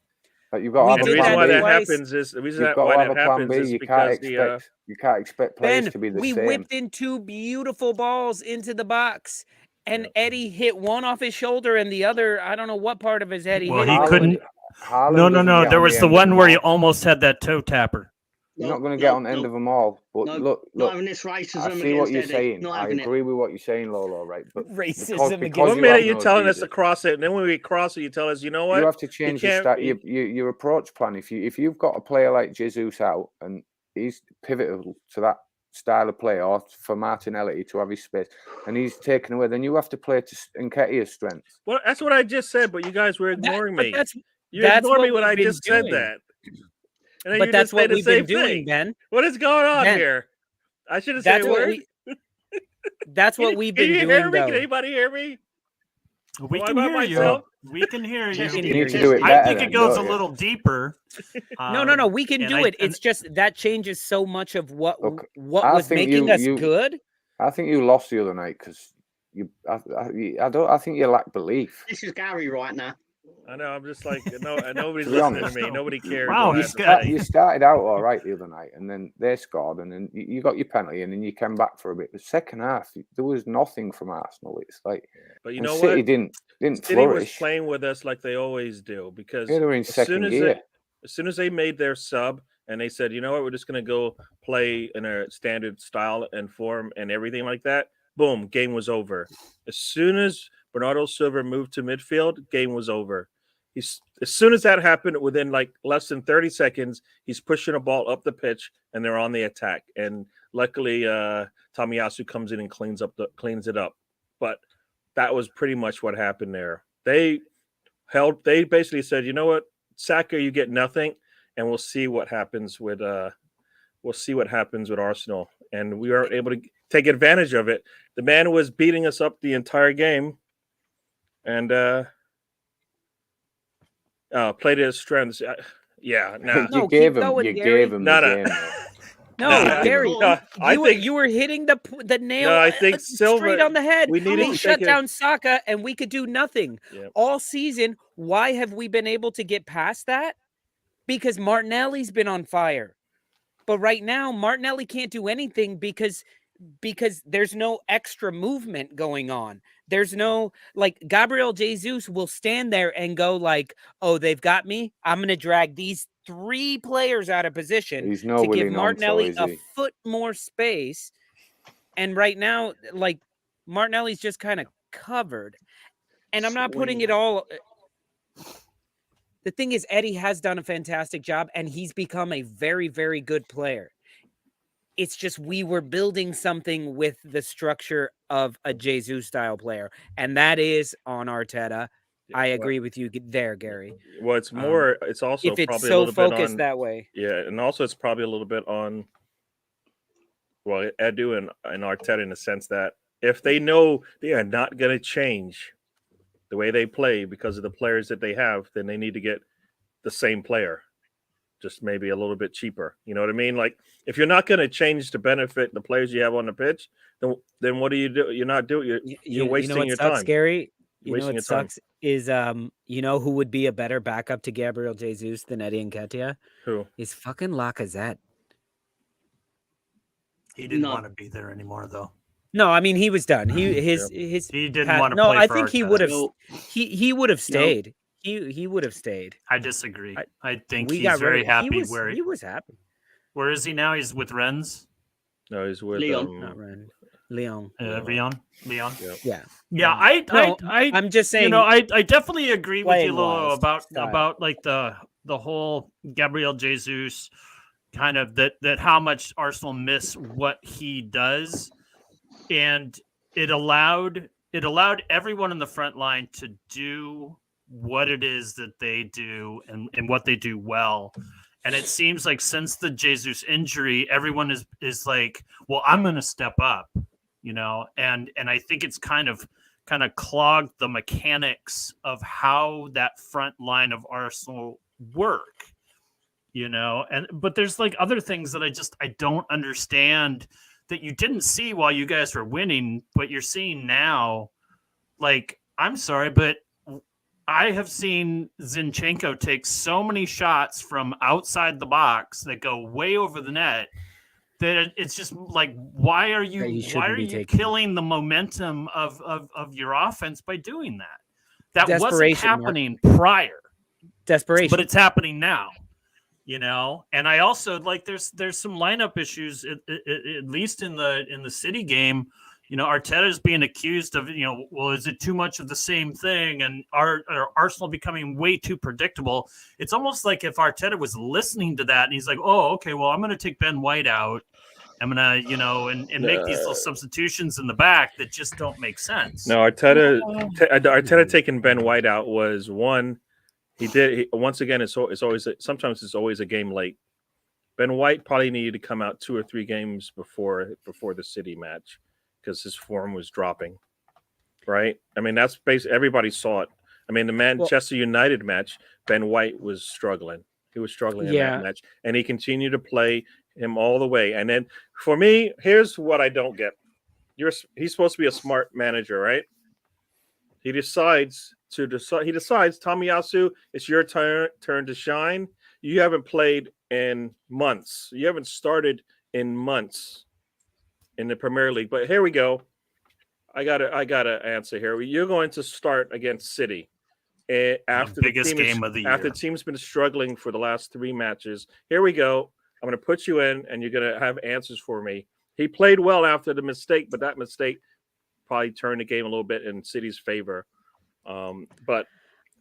Like you've got We to have And a the did reason that why plan B. that twice. happens is You've got to have a plan B. You can't because expect players Ben, to be the we same. whipped in 2 beautiful balls into the box, and Yeah. Eddie hit one off his shoulder and the other, I don't know what part of his head he Well, hit. he it. couldn't. Haaland No. doesn't get There on was the the end of one them where he all. almost had that toe tapper. You're not going to get on the end of them all. But No, look. not having this racism I see what against you're Eddie. saying. Not I having agree with what you're saying, Lolo. Right? But Racism because against one you minute have you're no telling us Jesus, to cross it, and then when we cross it, you tell us, you know what? you have to change your approach plan. If you've got a player like Jesus out and he's pivotal to that style of play, or for Martinelli to have his space, and he's taken away, then you have to play to Nketiah's strengths. Well, that's what I just said, but you guys were ignoring me. You that's ignored me what when I we've been just said doing. that. And then But you that's just say what the we've been same doing, thing. Ben. What is going on Ben, here? I shouldn't say That's a what word. that's what we've Can been you doing, hear me? though. Can anybody hear me? We Am I can by hear myself? you. We can hear you. can You hear need to you. do it I better. think then, it goes a don't you? little deeper. No, we can and do I- it. It's just that changes so much of what Look, what I was think making us you- good. I think you lost the other night because I think you lack belief. This is Gary right now. I know. I'm just like nobody's To be listening honest. to me. Nobody cares. Wow, what I he's have to got- say. You started out all right the other night, and then they scored, and then you got your penalty, and then you came back for a bit. The second half, there was nothing from Arsenal. It's like, But you and know City what? didn't City was flourish. playing with us like they always do because They were in second gear. as soon as they made their sub and they said, you know what, we're just going to go play in a standard style and form and everything like that. Boom, game was over. As soon as Bernardo Silva moved to midfield, game was over. As soon as that happened, within like less than 30 seconds, he's pushing a ball up the pitch and they're on the attack. And luckily, Tomiyasu comes in and cleans it up. But that was pretty much what happened there. They basically said, you know what, Saka, you get nothing, and we'll see what happens with Arsenal. And we weren't able to take advantage of it. The man was beating us up the entire game, and played his strengths. No. No, you gave keep going, him Gary. the No. game. though. No, Gary, I think you were hitting the nail I think Silva, straight on the head. we needed They to shut take down Saka, and we could do nothing Yep. all season. Why have we been able to get past that? Because Martinelli's been on fire. But right now, Martinelli can't do anything because there's no extra movement going on. There's no, like, Gabriel Jesus will stand there and go like, oh, they've got me. I'm going to drag these 3 players out of position He's no to give Willie Martinelli Gnonto, is a he? foot more space. And right now, like, Martinelli's just kind of covered. And I'm not putting it all. The thing is, Eddie has done a fantastic job, and he's become a very, very good player. It's just we were building something with the structure of a Jesus-style player, and that is on Arteta. I agree with you there, Gary. Well, it's more. It's also If it's probably a so little bit focused on that way. Yeah, and also it's probably a little bit on Edu and Arteta in the sense that If they know they are not going to change the way they play because of the players that they have, then they need to get the same player, just maybe a little bit cheaper. You know what I mean? Like, if you're not going to change to benefit the players you have on the pitch, then what do you do? You're not doing. You're wasting what your sucks, time. Gary? You know Wasting what your time. sucks is you know who would be a better backup to Gabriel Jesus than Eddie Nketiah? Who? Is fucking Lacazette. He didn't No. want to be there anymore, though. No, I mean he was done. He didn't want to no, play I for think he Arteta. would have No. he would have stayed. He would have stayed. I disagree. I think We he's got very rid of, happy he was happy. Where is he now? He's with Rennes. No, he's with Leon. Not Ren. Leon. Leon. Yeah. Yeah, I'm just saying. you know, I definitely agree with you, playing Lolo, wise, about style. like the whole Gabriel Jesus kind of that how much Arsenal miss what he does, and it allowed everyone in the front line to do what it is that they do and what they do well. And it seems like since the Jesus injury, everyone is like, well, I'm going to step up, you know, and I think it's kind of clogged the mechanics of how that front line of Arsenal work, you know, but there's like other things that I don't understand that you didn't see while you guys were winning, but you're seeing now. Like, I'm sorry, but I have seen Zinchenko take so many shots from outside the box that go way over the net that it's just like, why are you killing the momentum of your offense by doing that? That wasn't happening prior. Desperation. But it's happening now, you know? And I also like there's some lineup issues at least in the City game. You know, Arteta is being accused of, you know, well, is it too much of the same thing? And are Arsenal becoming way too predictable? It's almost like if Arteta was listening to that and he's like, oh, okay, well, I'm going to take Ben White out. I'm going to, you know, and make these little substitutions in the back that just don't make sense. No, Arteta taking Ben White out was one. Once again, sometimes it's always a game late. Ben White probably needed to come out 2 or 3 games before the City match, because his form was dropping, right? I mean, that's basically, everybody saw it. I mean, the Manchester United match, Ben White was struggling. He was struggling in that match, and he continued to play him all the way. And then, for me, here's what I don't get. He's supposed to be a smart manager, right? He decides, Tomiyasu, it's your turn to shine. You haven't played in months. You haven't started in months in the Premier League, but here we go. I gotta answer here. You're going to start against City after the biggest game of the year. After the team's been struggling for the last 3 matches. Here we go. I'm going to put you in, and you're going to have answers for me. He played well after the mistake, but that mistake probably turned the game a little bit in City's favor. But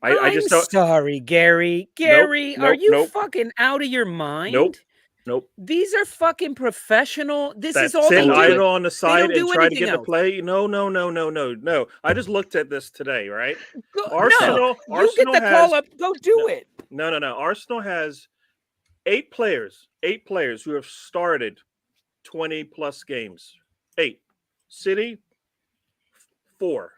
I just don't. Sorry, Gary. Gary, are you fucking out of your mind? Nope. These are fucking professional. This is all they they do. idle on the side and try to get else. the play. No. I just looked at this today, right? Arsenal you get the call up. Go do it. No. Arsenal has 8 players who have started 20 plus games. 8. City 4.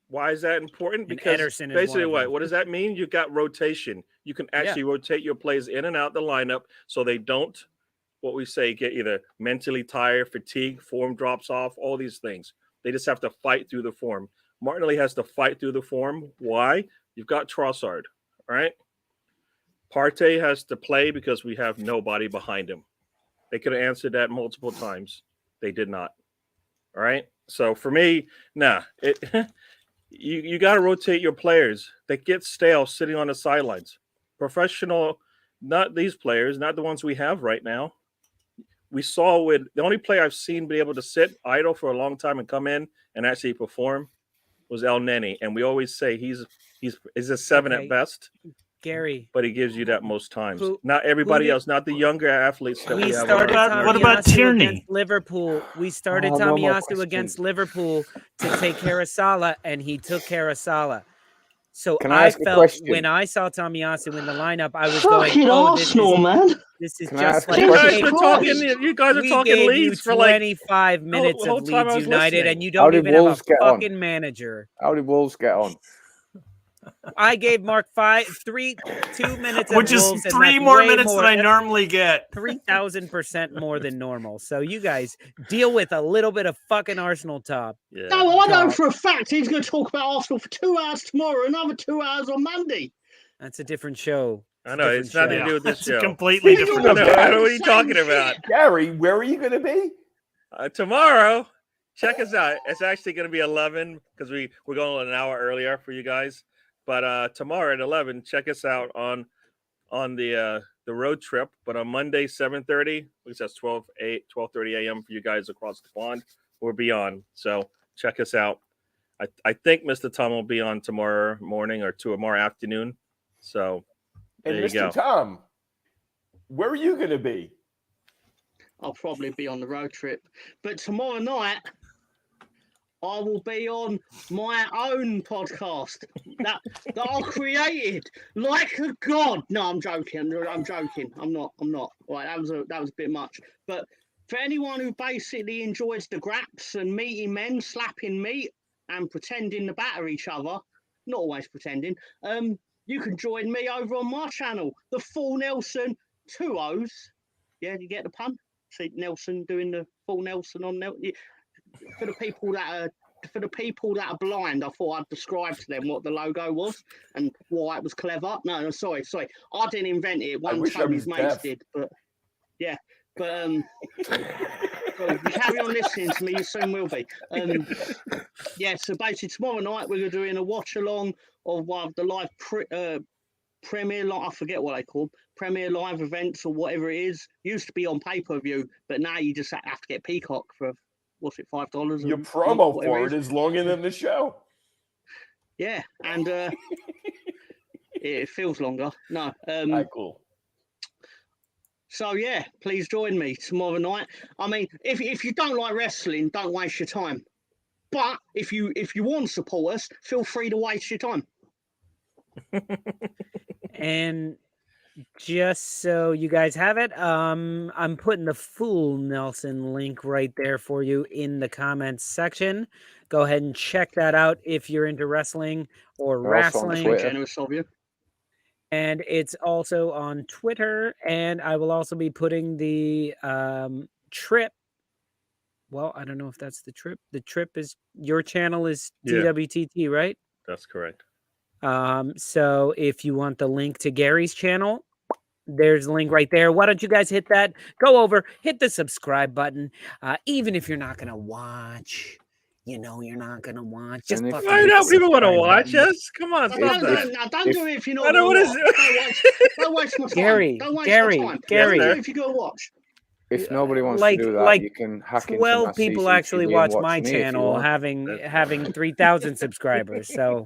Why is that important? Because basically what does that mean? You've got rotation. You can actually rotate your players in and out the lineup so they don't, what we say, get either mentally tired, fatigue, form drops off, all these things. They just have to fight through the form. Martinelli has to fight through the form. Why? You've got Trossard, right? Partey has to play because we have nobody behind him. They could have answered that multiple times. They did not. All right? So for me, you got to rotate your players. They get stale sitting on the sidelines. Professional, not these players, not the ones we have right now. We saw with the only player I've seen be able to sit idle for a long time and come in and actually perform was El Neni. And we always say he's a 7 at best. Gary. But he gives you that most times. Not everybody else, not the younger athletes that we have. What about Tierney? Liverpool. We started Tomiyasu against Liverpool to take care of Salah, and he took care of Salah. So Can I I ask a felt question? when I saw Tomiyasu in the lineup, I was Fucking going, "Oh, Arsenal, man. this is Can I just ask a like You question? guys hey, were talking. You guys are we talking gave you Leeds for like 25 minutes whole of time I Leeds was United, and listening. you How don't did even have a Wolves get on? fucking manager." How did Wolves get on? I gave Mark 2 minutes of Which is Wolves, and 3 that's more way minutes more. than I That's normally get. 3,000% more than normal. So you guys deal with a little bit of fucking Arsenal top. Yeah. No, I know Top. for a fact he's going to talk about Arsenal for 2 hours tomorrow, another 2 hours on Monday. That's a different show. I know it's nothing to do with this It's a show. completely Well, different you're I know. doing I show. know what the are you same talking shit. about. Gary, where are you going to be? Tomorrow, check us out. It's actually going to be 11 because we're going an hour earlier for you guys. But tomorrow at 11, check us out on the road trip. But on Monday 7:30, which that's 12:30 a.m. for you guys across the pond, we'll be on. So check us out. I think Mr. Tom will be on tomorrow morning or tomorrow afternoon. So And there you go. Mr. Tom, where are you going to be? I'll probably be on the road trip. But tomorrow night, I will be on my own podcast that I created like a god. No, I'm joking. I'm joking. I'm not. Right, that was a bit much. But for anyone who basically enjoys the graps and meaty men slapping meat and pretending to batter each other, not always pretending, you can join me over on my channel, the Full Nelson 2 O's. Yeah, you get the pun? See Nelson doing the full Nelson on Nelson. For the people that are blind, I thought I'd describe to them what the logo was and why it was clever. No, sorry. I didn't invent it. One wish I Tony's was mates deaf. did, but yeah. But so you carry on listening to me, you soon will be. Yeah, so basically tomorrow night we're doing a watch along of one of the live Premier, I forget what they call them, Premier Live events or whatever it is. Used to be on pay-per-view, but now you just have to get Peacock for, what's it, $5? Your a month, promo whatever for it is longer than the show. Yeah, and it feels longer. No, All right, cool. so yeah, please join me tomorrow night. I mean, if you don't like wrestling, don't waste your time. But if you want to support us, feel free to waste your time. And just so you guys have it, I'm putting the Full Nelson link right there for you in the comments section. Go ahead and check that out if you're into wrestling or They're also on wrestling. Twitter. Generous of you. And it's also on Twitter. And I will also be putting the trip. Well, I don't know if that's the trip. The trip is your channel is Yeah. DWTT, right? That's correct. So if you want the link to Gary's channel, there's a link right there. Why don't you guys hit that? Go over, hit the subscribe button. Even if you're not gonna watch, you're not gonna watch. Just And if- fucking I hit know the people want to subscribe watch button. us. Come on, Don't, stop do that. it now. Don't do it if you're not I know going what to is watch. Don't waste my time. Gary, Don't waste Gary, my time. Gary. Don't do it if you go watch. If nobody wants Like- to do that, like you can hack into 12 my people CCTV actually and watch watch my me if you channel, want. having 3,000 subscribers. So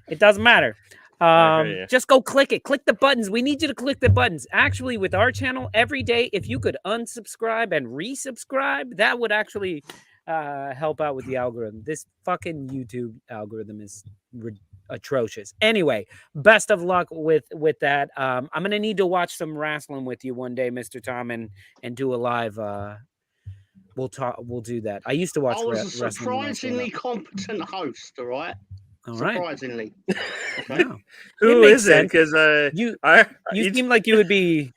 it doesn't matter. I hear ya. Just go click it. Click the buttons. We need you to click the buttons. Actually, with our channel, every day, if you could unsubscribe and resubscribe, that would actually help out with the algorithm. This fucking YouTube algorithm is atrocious. Anyway, best of luck with that. I'm gonna need to watch some wrestling with you one day, Mr. Tom, and do a live. We'll do that. I used to watch I was a wrestling when I was growing surprisingly up. competent host, all right? All right. Surprisingly. Yeah. Who makes is it? sense. Because You you seem like you would be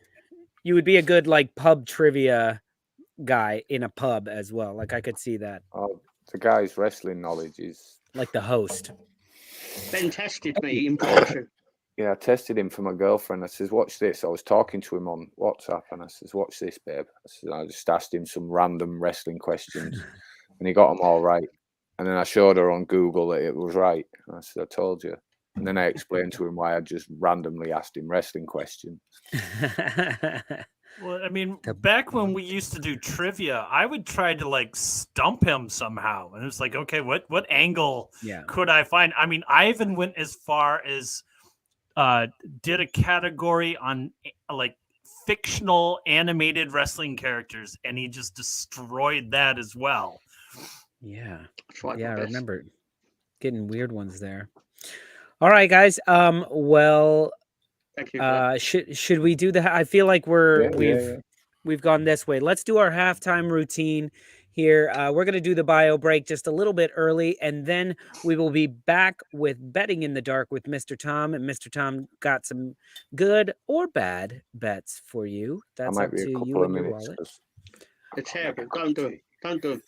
a good like pub trivia guy in a pub as well. Like I could see that. Oh, the guy's wrestling knowledge is... Like the host. Ben tested me in person. Yeah, I tested him for my girlfriend. I says, watch this. I was talking to him on WhatsApp and I says, watch this, babe. I just asked him some random wrestling questions and he got them all right. And then I showed her on Google that it was right. And I said, I told you. And then I explained to him why I just randomly asked him wrestling questions. Well, I mean, back when we used to do trivia, I would try to like stump him somehow. And it was like, okay, what angle Yeah. could I find? I mean, I even went as far as did a category on like fictional animated wrestling characters, and he just destroyed that as well. Yeah. Tried my Yeah, I best. remember getting weird ones there. All right, guys. Well, Thank you. For that. should we do the? I feel like we've Yeah. we've gone this way. Let's do our halftime routine here. We're gonna do the bio break just a little bit early, and then we will be back with betting in the dark with Mr. Tom. And Mr. Tom got some good or bad bets for you. I That's might up be a to you couple of and your minutes. wallet. 'Cause They're terrible. Don't do it. Don't do it.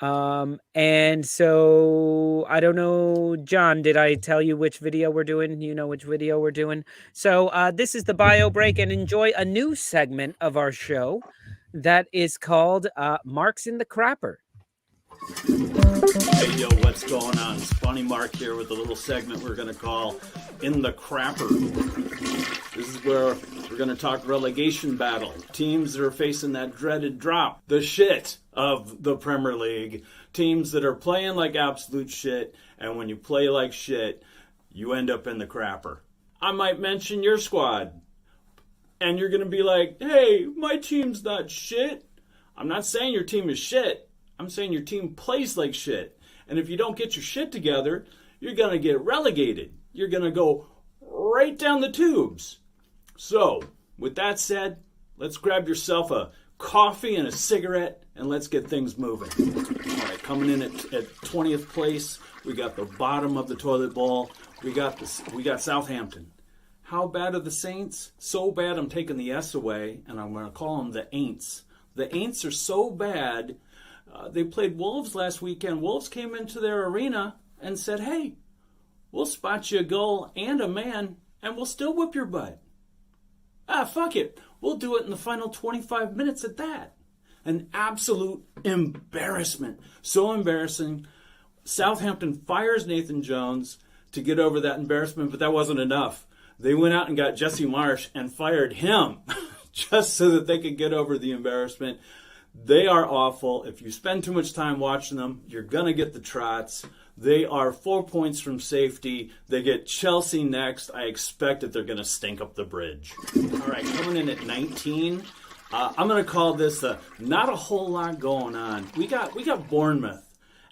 And so I don't know, John, did I tell you which video we're doing? You know which video we're doing. So this is the bio break, and enjoy a new segment of our show that is called Marks in the Crapper. Hey, yo, what's going on? It's Funny Mark here with a little segment we're going to call In the Crapper. This is where we're going to talk relegation battle. Teams that are facing that dreaded drop, the shit of the Premier League. Teams that are playing like absolute shit, and when you play like shit, you end up in the crapper. I might mention your squad, and you're going to be like, hey, my team's not shit. I'm not saying your team is shit. I'm saying your team plays like shit. And if you don't get your shit together, you're going to get relegated. You're going to go right down the tubes. So, with that said, let's grab yourself a coffee and a cigarette, and let's get things moving. All right, coming in at 20th place, we got the bottom of the toilet bowl. We got Southampton. How bad are the Saints? So bad I'm taking the S away, and I'm going to call them the Aints. The Aints are so bad. They played Wolves last weekend. Wolves came into their arena and said, hey, we'll spot you a goal and a man, and we'll still whip your butt. Fuck it. We'll do it in the final 25 minutes at that. An absolute embarrassment. So embarrassing. Southampton fires Nathan Jones to get over that embarrassment, but that wasn't enough. They went out and got Jesse Marsch and fired him just so that they could get over the embarrassment. They are awful. If you spend too much time watching them, you're going to get the trots. They are 4 points from safety. They get Chelsea next. I expect that they're going to stink up the bridge. All right, coming in at 19. I'm going to call this not a whole lot going on. We got Bournemouth.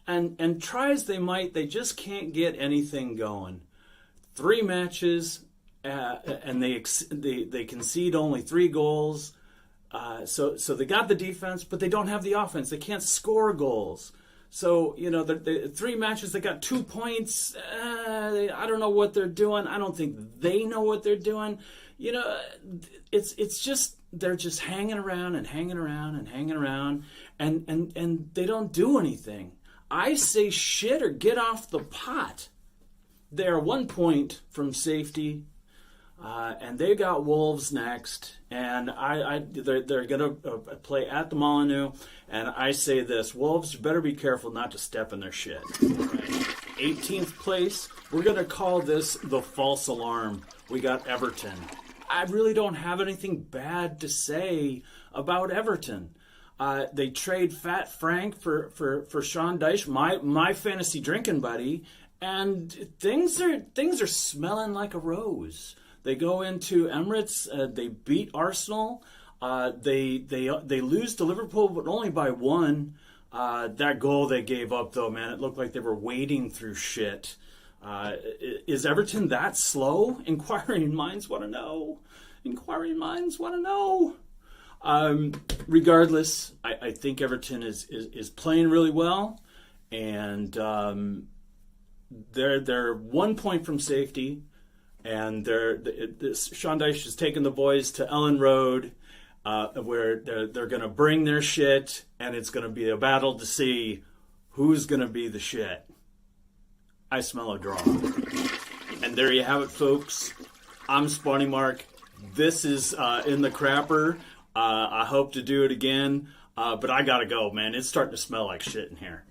And try as they might, they just can't get anything going. 3 matches, and they concede only 3 goals. So they got the defense, but they don't have the offense. They can't score goals. So, the 3 matches, they got 2 points. I don't know what they're doing. I don't think they know what they're doing. It's just, they're just hanging around and hanging around and hanging around, and they don't do anything. I say shit or get off the pot. They're 1 point from safety. And they got Wolves next, and they're going to play at the Molyneux, and I say this, Wolves, you better be careful not to step in their shit. Right? 18th place, we're going to call this the false alarm. We got Everton. I really don't have anything bad to say about Everton. They trade Fat Frank for Sean Dyche, my fantasy drinking buddy, and things are smelling like a rose. They go into Emirates. They beat Arsenal. They lose to Liverpool, but only by 1. That goal they gave up, though, man, it looked like they were wading through shit. Is Everton that slow? Inquiring minds want to know. Inquiring minds want to know. Regardless, I think Everton is playing really well, and they're 1 point from safety. And Sean Dyche has taken the boys to Ellen Road, where they're going to bring their shit, and it's going to be a battle to see who's going to be the shit. I smell a draw. And there you have it, folks. I'm Spawny Mark. This is In the Crapper. I hope to do it again, but I got to go, man. It's starting to smell like shit in here.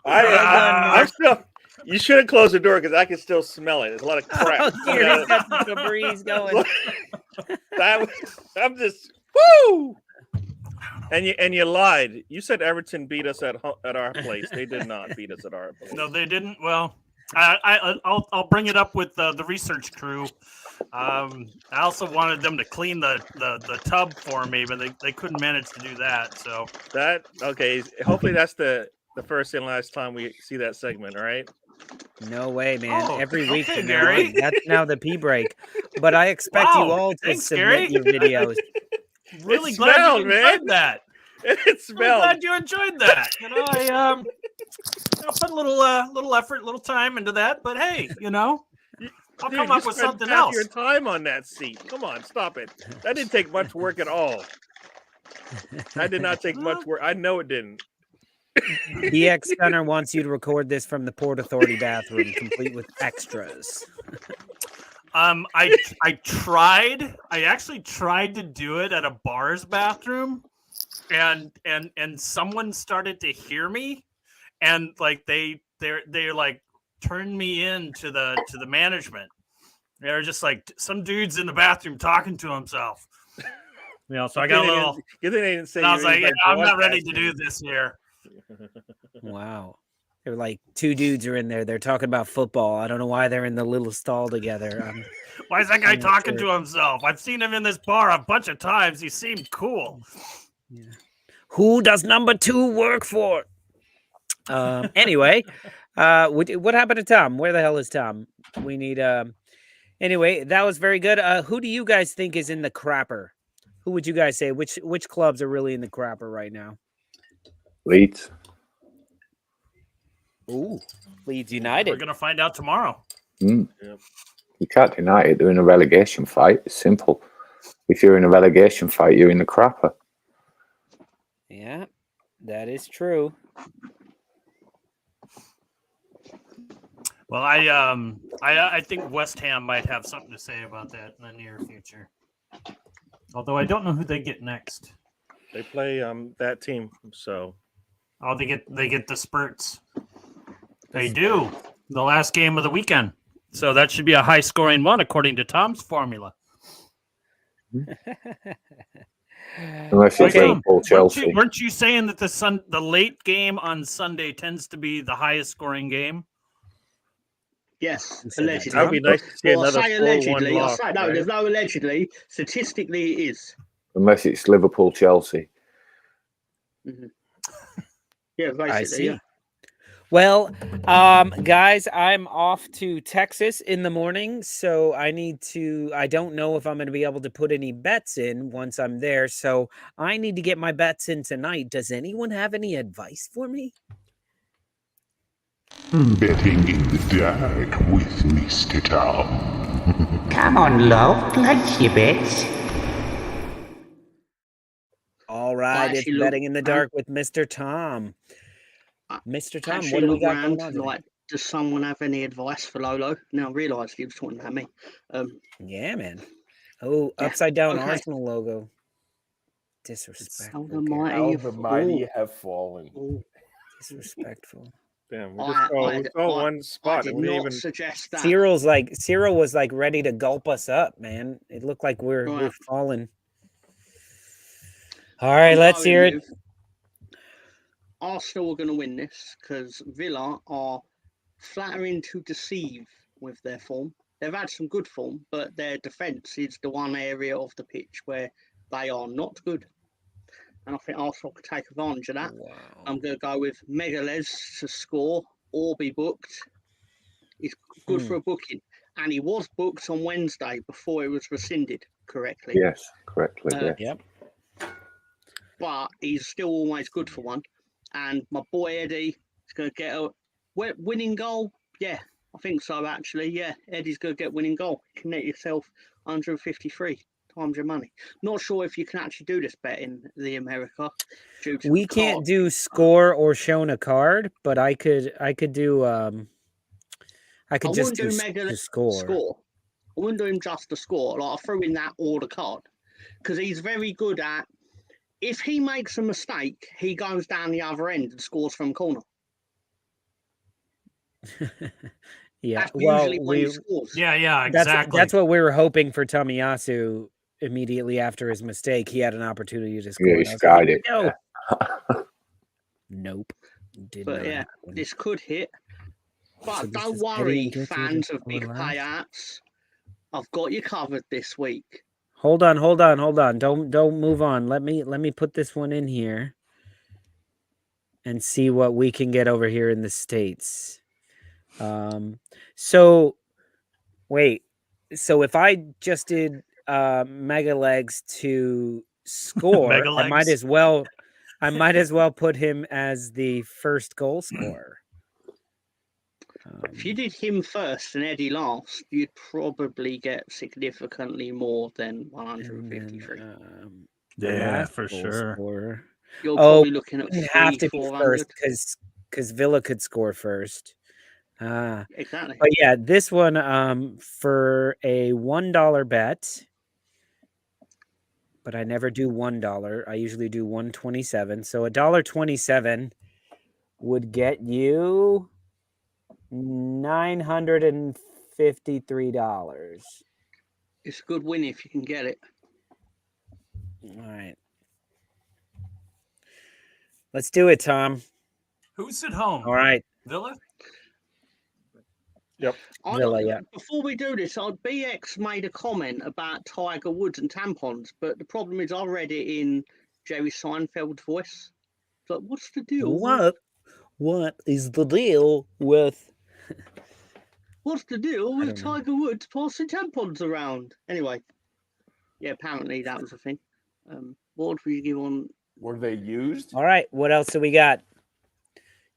I'm still. You should have closed the door because I can still smell it. There's a lot of crap. Oh, dear, he's got some Febreze going. I'm just woo. And you lied. You said Everton beat us at our place. They did not beat us at our place. No, they didn't. Well, I'll bring it up with the research crew. I also wanted them to clean the tub for me, but they couldn't manage to do that. So Okay. Hopefully that's the first and last time we see that segment. All right. No way, man. Oh, Every week okay, from now Gary. on. That's now the pee break. But I expect you Wow, all to thanks, submit Gary. your videos. really It glad smelled, you man. enjoyed that. It I'm smelled. glad you enjoyed that. I put a little effort, little time into that, but hey, I'll Dude, come you up with spent something half else. your time on that seat. Come on, stop it. That didn't take much work at all. That did not take much work. I know it didn't. BxGunner wants you to record this from the Port Authority bathroom, complete with extras. I actually tried to do it at a bar's bathroom, and someone started to hear me, and like they like turned me in to the management. They're just like, some dude's in the bathroom talking to himself. So I got a little. Good thing they didn't say. And I was like, I'm not ready to broadcasting. do this here. Wow. They're like, two dudes are in there. They're talking about football. I don't know why they're in the little stall together. Why is that guy I'm not talking sure. to himself? I've seen him in this bar a bunch of times. He seemed cool. Yeah. Who does number 2 work for? Anyway, what happened to Tom? Where the hell is Tom? We need anyway, that was very good. Who do you guys think is in the crapper? Who would you guys say? Which clubs are really in the crapper right now? Leeds. Ooh, Leeds We're United. gonna find out tomorrow. Mm. Yep. You can't deny it. They're in a relegation fight. It's simple. If you're in a relegation fight, you're in the crapper. Yeah, that is true. Well, I think West Ham might have something to say about that in the near future. Although I don't know who they get next. They play that team, so Oh, they get the Spurts. They do. The last game of the weekend. So that should be a high-scoring one according to Tom's formula. Unless it's Okay. Liverpool, Chelsea. Weren't you saying that the late game on Sunday tends to be the highest-scoring game? Yes, Who said that, allegedly. that would be nice to see Well, I another say 4-1 allegedly. loss. No, right? there's no allegedly. Statistically, it is. Unless it's Liverpool, Chelsea. Yeah, basically. I see. Yeah. Well, guys, I'm off to Texas in the morning, so I don't know if I'm going to be able to put any bets in once I'm there, so I need to get my bets in tonight. Does anyone have any advice for me? Betting in the dark with Mr. Tom. Come on, love, place your bets. All right, it's actually betting look in the around. dark with Mr. Tom. Mr. Tom, Actually, what do we look got around, going on today? like, does someone have any advice for Lolo? Now I realised he was talking about me. Yeah, man. Oh, Yeah, upside down okay. Arsenal logo. Disrespectful. How the Gary. mighty How have the mighty fallen. have fallen. Oh, Disrespectful. Damn, we I saw one spot. I and did we didn't not even. suggest that. Cyril was like ready to gulp us up, man. It looked like we're Right. falling. All right, I'm let's going hear it. with Arsenal are going to win this because Villa are flattering to deceive with their form. They've had some good form, but their defence is the one area of the pitch where they are not good. And I think Arsenal could take advantage of that. Wow. I'm going to go with Megales to score or be booked. He's good for a booking. And he was booked on Wednesday before it was rescinded correctly. Yes, correctly. Yes. Yep. But he's still always good for one. And my boy Eddie is going to get a winning goal. Yeah, I think so, actually. Yeah, Eddie's going to get winning goal. You can net yourself 153 times your money. Not sure if you can actually do this bet in the America. Due to We can't do score or shown a card, but I could do I could just do Megale score. I wouldn't do him just the score. Like, I threw in that or the card. Because he's very good at, if he makes a mistake, he goes down the other end and scores from corner. Yeah. That's Well, usually when he scores. Yeah, exactly. That's what we were hoping for Tomiyasu immediately after his mistake. He had an opportunity to score. Yeah, and he I was skied like, it. no. Yeah. Nope. Did But not yeah, happen. this could hit. But So this don't is worry, betting fans good of big for life. payouts. I've got you covered this week. Hold on. Don't move on. Let me put this one in here and see what we can get over here in the States. So wait. So if I just did Mega Legs to score, Mega I might Legs. as well put him as the first goal scorer. If you did him first and Eddie last, you'd probably get significantly more than 153. Yeah, for sure. Scorer. You're probably looking at Didn't have to be 400. first because Villa could score first. Exactly. But yeah, this one for a $1 bet. But I never do $1. I usually do $1.27. So $1.27 would get you $953. It's a good win if you can get it. All right. Let's do it, Tom. Who's at home? All right. Villa? Villa, yeah. Before we do this, BX made a comment about Tiger Woods and tampons, but the problem is I read it in Jerry Seinfeld's voice. So what's the deal? What is the deal with... What's the deal with don't know. Tiger Woods passing tampons around? Anyway, yeah, apparently that was a thing. What would we give on? Were they used? All right. What else do we got?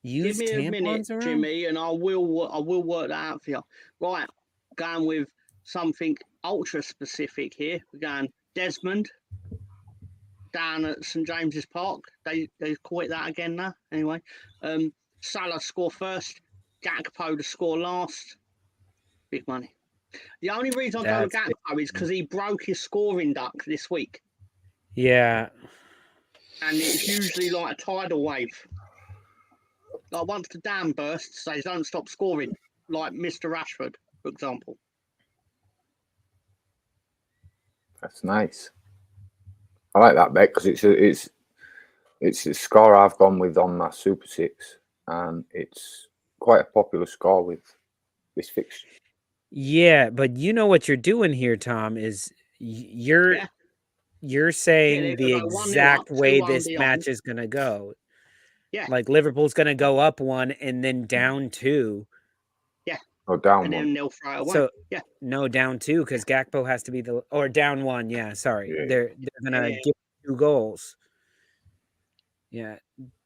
Give Use me a minute, tampons around? Jimmy, and I will work that out for you. Right, going with something ultra specific here. We're going Desmond down at St James's Park. They call it that again now. Anyway, Salah score first, Gakpo to score last. Big money. The only reason I go with Gakpo is because he broke his scoring duck this week, Yeah. and it's usually like a tidal wave. Like once the dam bursts, they don't stop scoring, like Mr. Rashford, for example. That's nice. I like that bet because it's a score I've gone with on my Super Six, and it's quite a popular score with this fixture. Yeah, but you know what you're doing here, Tom, is you're saying the they're gonna go 1-0 exact up, way 2-1 this beyond. match is going to go. Yeah. Like Liverpool's going to go up 1 and then down 2. Or down And one. then they'll throw it away. So Yeah. no, down 2 because Gakpo has to be or down 1. Yeah, sorry. Yeah. They're gonna give 2 goals. Yeah.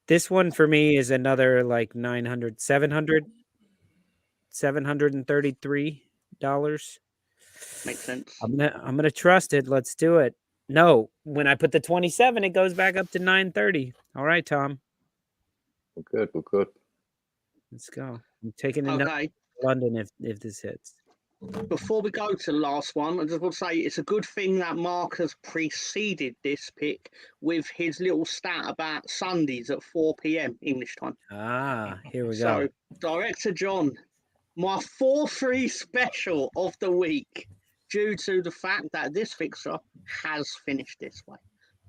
This one for me is another like $733. Makes sense. I'm gonna trust it. Let's do it. No, when I put the 27, it goes back up to 930. All right, Tom. We're good. Let's go. I'm taking it Okay. to London if this hits. Before we go to the last one, I just want to say it's a good thing that Mark has preceded this pick with his little stat about Sundays at 4 p.m. English time. Here we So, go. Director John, my 4-3 special of the week, due to the fact that this fixture has finished this way.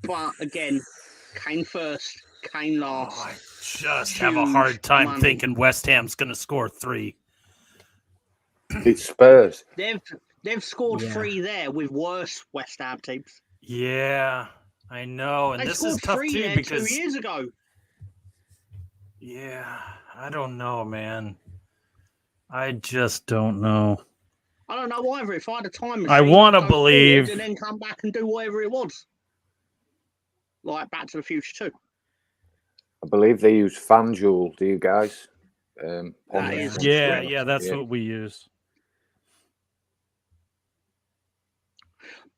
But again, Kane first, Kane last. I just have a hard time thinking West Ham's going to score 3. It's Spurs. They've scored Yeah. 3 there with worse West Ham teams. Yeah, I know. And They this is scored tough 3 too there because 2 years ago. yeah, I don't know, man. I just don't know. I don't know either. If I had a time machine, I want to I'd go forward believe. and then come back and do whatever it was, like Back to the Future 2. I believe they use FanDuel. Do you guys? That on is there. Yeah, Yeah, that's Yeah. what we use.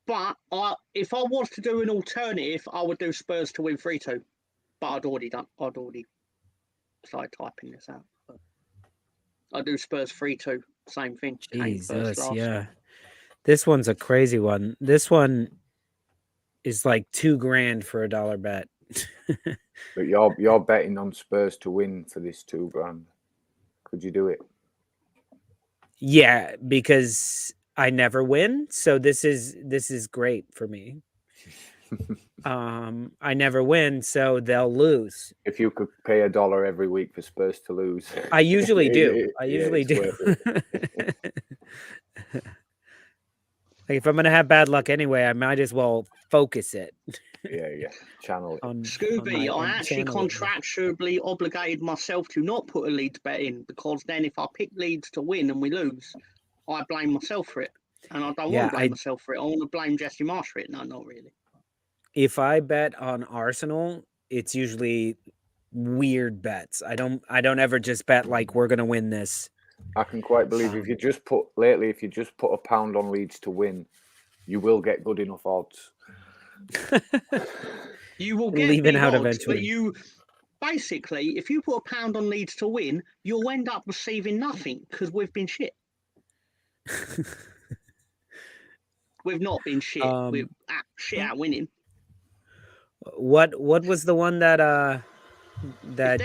But if I was to do an alternative, I would do Spurs to win 3-2. But I'd already started typing this out. But I'd do Spurs 3-2. Same thing. Kane first, Jesus, last. yeah. This one's a crazy one. This one is like $2,000 for a $1 bet. But you're betting on Spurs to win for this $2,000. Could you do it? Yeah, because I never win, so this is great for me. I never win, so they'll lose. If you could pay $1 every week for Spurs to lose, I usually do. I yeah, usually it's do. worth it. Like if I'm gonna have bad luck anyway, I might as well focus it. Yeah. Channel it. Scooby, I actually channel it. contractually obligated myself to not put a Leeds bet in because then if I pick Leeds to win and we lose, I blame myself for it. And I don't Yeah, want to blame myself for it. I want to blame Jesse Marsh for it. No, not really. If I bet on Arsenal, it's usually weird bets. I don't ever just bet like we're gonna win this. I can quite believe if you just put a pound on Leeds to win, you will get good enough odds. You will get Leaving big out odds, eventually. but you basically, if you put a pound on Leeds to win, you'll end up receiving nothing because we've been shit. We've not been shit. We're shit at winning. What was the one that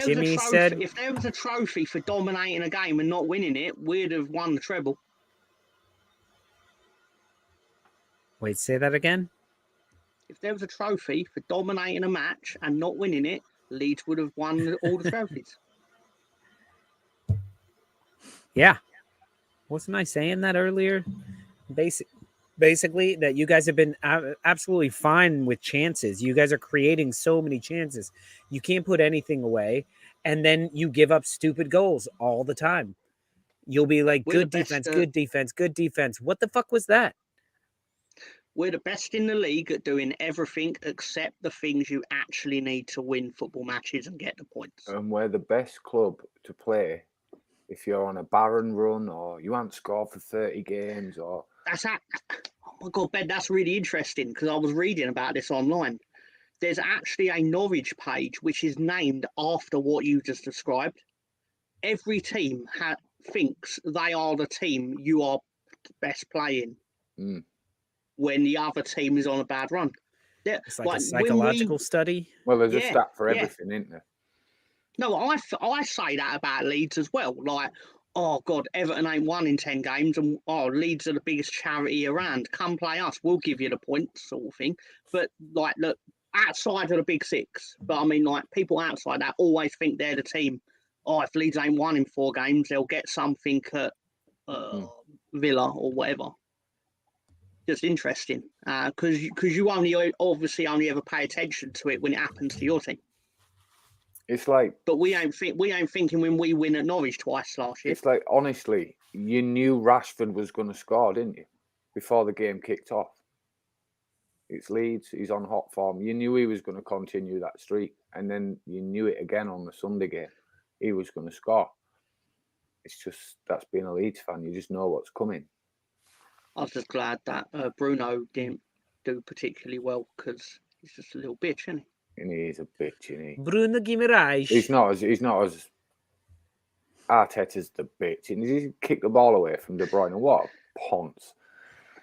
Jimmy said? If there was a trophy for dominating a game and not winning it, we'd have won the treble. Wait, say that again? If there was a trophy for dominating a match and not winning it, Leeds would have won all the trophies. Yeah. Wasn't I saying that earlier? Basically, that you guys have been absolutely fine with chances. You guys are creating so many chances. You can't put anything away, and then you give up stupid goals all the time. You'll be like, good defense, good defense, good defense. What the fuck was that? We're the best in the league at doing everything except the things you actually need to win football matches and get the points. And we're the best club to play if you're on a barren run or you haven't scored for 30 games or... Oh my God, Ben, that's really interesting because I was reading about this online. There's actually a Norwich page which is named after what you just described. Every team thinks they are the team you are best playing when the other team is on a bad run. It's like a psychological study. Well, there's a stat for everything, isn't there? No, I say that about Leeds as well. Like, oh God, Everton ain't won in 10 games, and Leeds are the biggest charity around. Come play us, we'll give you the points, sort of thing. But like, look, outside of the big six, but I mean, like, people outside that always think they're the team. Oh, if Leeds ain't won in 4 games, they'll get something at Villa or whatever. Just interesting, because you obviously only ever pay attention to it when it happens to your team. It's like, but we ain't thinking when we win at Norwich twice last year. It's like, honestly, you knew Rashford was going to score, didn't you? Before the game kicked off. It's Leeds. He's on hot form. You knew he was going to continue that streak, and then you knew it again on the Sunday game. He was going to score. It's just that's being a Leeds fan. You just know what's coming. I was just glad that Bruno didn't do particularly well because he's just a little bitch, isn't he? And he is a bitch, isn't he? Bruno Guimaraes. He's not as Arteta's the bitch. And he kicked the ball away from De Bruyne. What a ponce.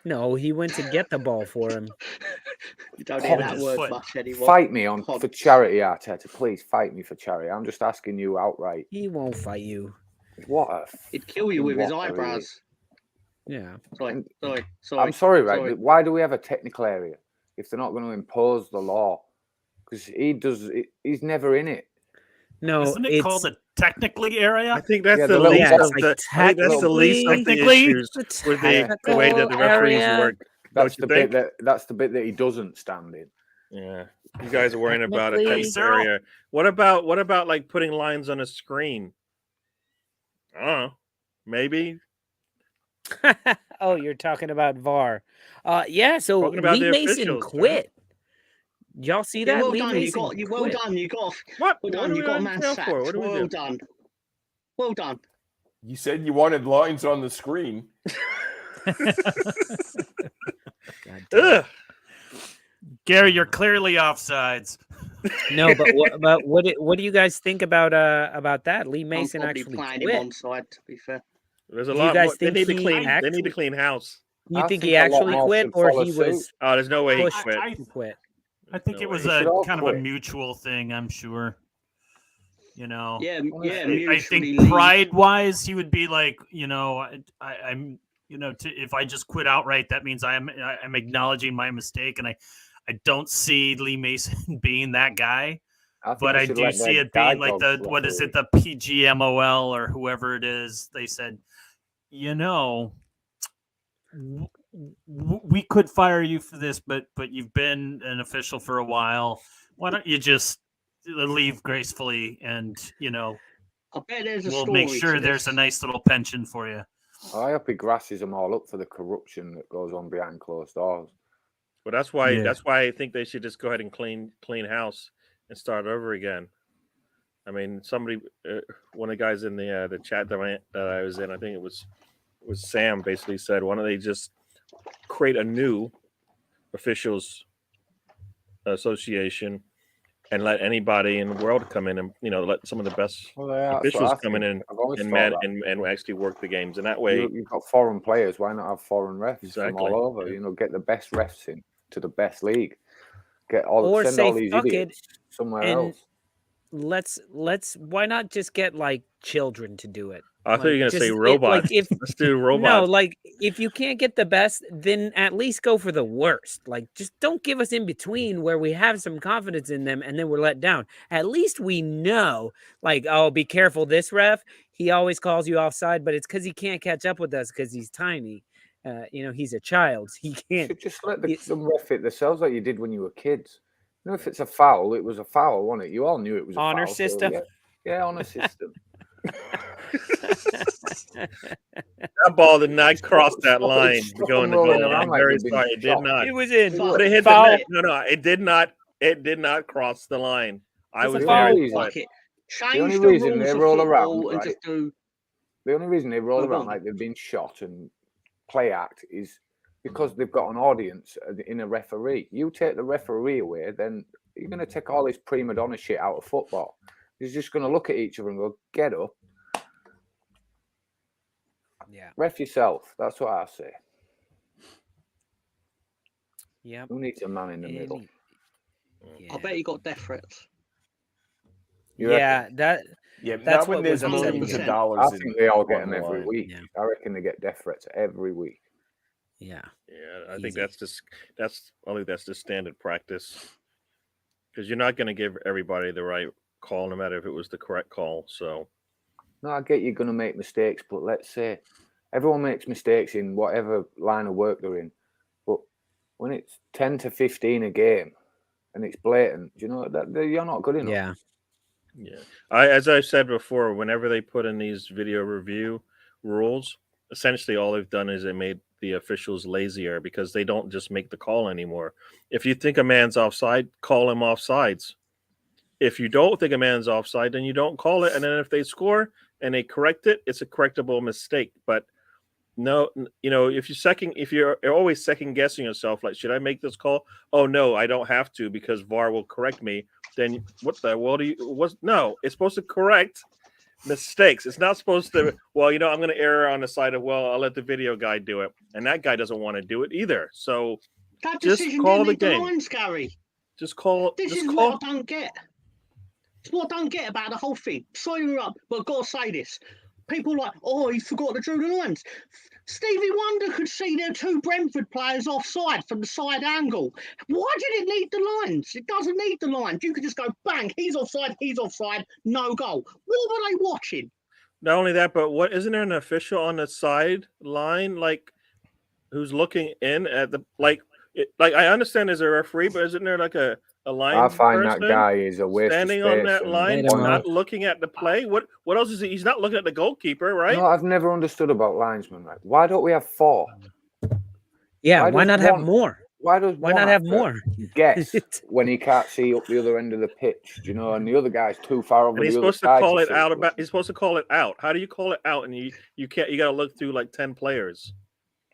No, he went to get the ball for him. You don't hear that word much anymore. Fight me for charity, Arteta. Please fight me for charity. I'm just asking you outright. He won't fight you. He'd kill you with his eyebrows. Yeah. Sorry. I'm sorry, right? Sorry. Why do we have a technical area if they're not going to impose the law? Because he's never in it. No, isn't it called a technically area? I think that's the least of the issues with the way that the referees work. That's the bit that he doesn't stand in. Yeah, you guys are worrying about a technical area. What about like putting lines on a screen? I don't know. Maybe. Oh, you're talking about VAR. Yeah, so Lee Mason quit. Y'all see that? Well Lee done, Mason well done. You got man sacked. Well done. Well done. You said you wanted lines on the screen. Gary, you're clearly offsides. No, but what do you guys think about that? Lee Mason actually quit. Him onside, to be fair. There's a lot more. They need to clean house. You think he actually quit, or he was? Oh, there's no way he quit. I think it was a kind of a mutual thing. I'm sure. You know. Yeah. I think pride-wise, he would be like, I'm. If I just quit outright, that means I'm acknowledging my mistake, and I don't see Lee Mason being that guy. But I do see it being like the PGMOL or whoever it is. They said, we could fire you for this, but you've been an official for a while. Why don't you just leave gracefully, and I bet there's a we'll story make sure to there's a this. nice little pension for you. I hope he grasses them all up for the corruption that goes on behind closed doors. But that's why Yeah. I think they should just go ahead and clean house and start over again. I mean, somebody, one of the guys in the chat that I was in, I think it was Sam, basically said, why don't they just create a new officials association and let anybody in the world come in and let some of the best officials come in and actually work the games, and that way you've got foreign players. Why not have foreign refs from all over? Yeah. Get the best refs in to the best league. Send say, all these fuck idiots somewhere else. Let's why not just get like children to do it? I thought you were going to say robots. Let's do robots. No, like if you can't get the best, then at least go for the worst. Like just don't give us in between where we have some confidence in them and then we're let down. At least we know, like, oh, be careful, this ref, he always calls you offside, but it's because he can't catch up with us because he's tiny. He's a child. He can't. You should just let them ref it themselves like you did when you were kids. If it's a foul, it was a foul, wasn't it? You all knew it was a honor foul. System. So, yeah, honor system. That ball did not cross that line to go in the goal. I'm very sorry, it did not. It was in. But it hit the net. No, it did not. It did not cross the line. I was very sorry. The only reason they roll around, right? The only reason they roll around like they've been shot and play act is because they've got an audience in a referee. You take the referee away, then you're going to take all this prima donna shit out of football. He's just going to look at each other and go, get up. Yeah. Ref yourself. That's what I say. Yeah. Who needs a man in the middle? I bet you got death threats. That's not when what there's was millions of upsetting. dollars. I think they all get them the every line. week. Yeah. I reckon they get death threats every week. Yeah. Yeah, I think that's just standard practice, because you're not going to give everybody the right call, no matter if it was the correct call. So, no, I get you're going to make mistakes, but let's say everyone makes mistakes in whatever line of work they're in. But when it's 10 to 15 a game and it's blatant, that you're not good enough. Yeah. As I said before, whenever they put in these video review rules, essentially all they've done is they made the officials lazier, because they don't just make the call anymore. If you think a man's offside, call him offsides. If you don't think a man's offside, then you don't call it. And then if they score and they correct it, it's a correctable mistake. But no, if you're always second guessing yourself, like, should I make this call? Oh no, I don't have to, because VAR will correct me. Then what the world no, it's supposed to correct mistakes. It's not supposed to, I'm going to err on the side of, I'll let the video guy do it. And that guy doesn't want to do it either. So that just call the game. Lines, Gary. Just call. This just is call. what I don't get. It's what I don't get about the whole thing. Sorry you're up, but I've got to say this. People like, he forgot to draw the lines. Stevie Wonder could see their two Brentford players offside from the side angle. Why did it need the lines? It doesn't need the lines. You could just go, bang, he's offside, no goal. What were they watching? Not only that, but isn't there an official on the side line, like, who's looking in at the, I understand there's a referee, but isn't there like a line? I find that guy is a waste standing of space on that line, not looking at the play. What else is he? He's not looking at the goalkeeper, right? No, I've never understood about linesmen. Like, why don't we have 4? Yeah, why not have more? Why not have more? Guess when he can't see up the other end of the pitch, and the other guy's too far over. And he's supposed to call it out He's supposed to call it out. How do you call it out? And you can't. You got to look through like 10 players.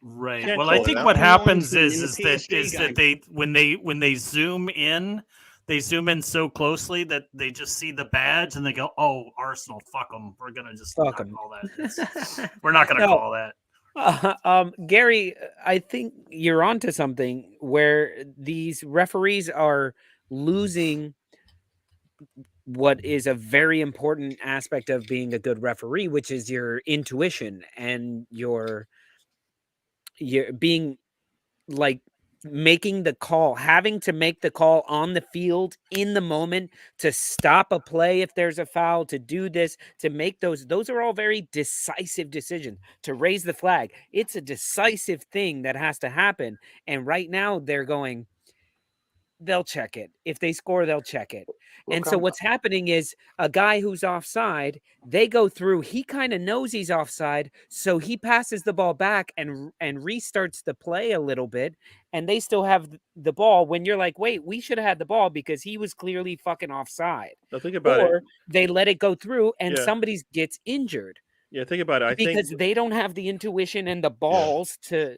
Right. Well, I think what happens is that they when they zoom in, they zoom in so closely that they just see the badge and they go, "Oh, Arsenal, fuck them. We're gonna just not call that. We're not gonna call that." Gary, I think you're onto something where these referees are losing what is a very important aspect of being a good referee, which is your intuition and your being like making the call, having to make the call on the field in the moment to stop a play if there's a foul, to do this, to make those are all very decisive decisions. To raise the flag, it's a decisive thing that has to happen. And right now they're going, they'll check it. If they score, they'll check it. And so what's happening is a guy who's offside, they go through, he kind of knows he's offside, so he passes the ball back and restarts the play a little bit, and they still have the ball when you're like, wait, we should have had the ball because he was clearly fucking offside. Now think about it. Or they let it go through and Yeah. somebody gets injured Yeah, think about it. I because think they don't have the intuition and the balls to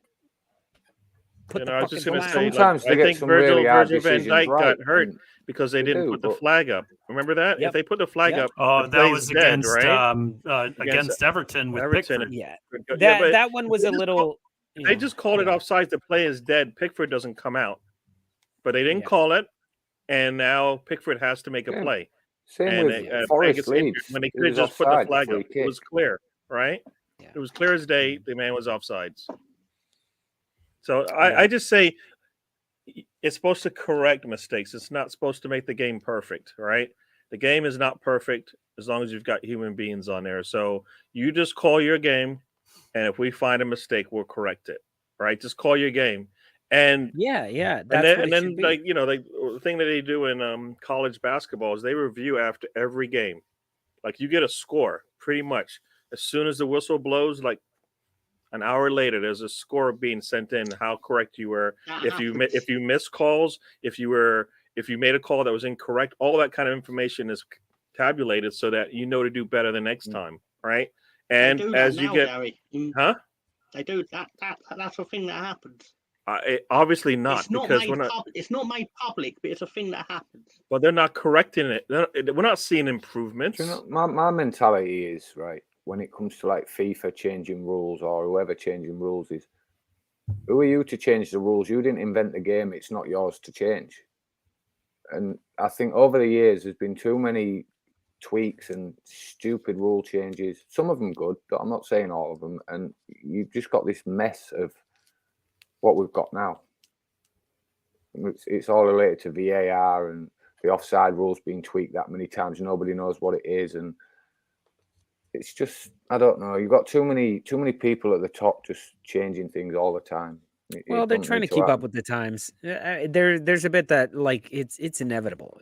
put the I was fucking just going to flag. say, Sometimes like, they I get think some really hard Virgil van decisions Dijk right, got hurt and because they didn't do, put the but- flag up. Remember that? Yep. If they put the flag Yep. up, Oh, the that play's was dead, against right? against Everton with Everton. Pickford. Yeah. Yeah, but That one was they a just little. you they know, just called it yeah. offside. The play is dead. Pickford doesn't come out, but they didn't Yeah. call it, and now Pickford has to make a Yeah. play. Same And with player Forest gets injured Leeds. when they He could have was just put the offside, flag free up. It was kick. clear, right? Yeah. It was clear as day. The man was offsides. So Yeah. I just say it's supposed to correct mistakes. It's not supposed to make the game perfect, right? The game is not perfect as long as you've got human beings on there. So you just call your game, and if we find a mistake, we'll correct it, right? Just call your game. And Yeah, and then, that's what it should be. like, the thing that they do in college basketball is they review after every game. Like, you get a score pretty much as soon as the whistle blows. Like an hour later, there's a score being sent in how correct you were. If you missed calls, if you made a call that was incorrect, all that kind of information is tabulated so that you know to do better the next time, right? And they do as that you now, get, Gary. They do that. That's a thing that happens. obviously not, It's not because made we're not. it's not made public, but it's a thing that happens. But they're not correcting it. We're not seeing improvements. Do you know, my mentality is, right, when it comes to like FIFA changing rules or whoever changing rules is, who are you to change the rules? You didn't invent the game. It's not yours to change. And I think over the years, there's been too many tweaks and stupid rule changes. Some of them good, but I'm not saying all of them. And you've just got this mess of what we've got now. It's all related to VAR and the offside rules being tweaked that many times. Nobody knows what it is, and it's just, I don't know. You've got too many people at the top just changing things all the time. Well, they're trying to keep up with the times. There's a bit that, like, it's inevitable.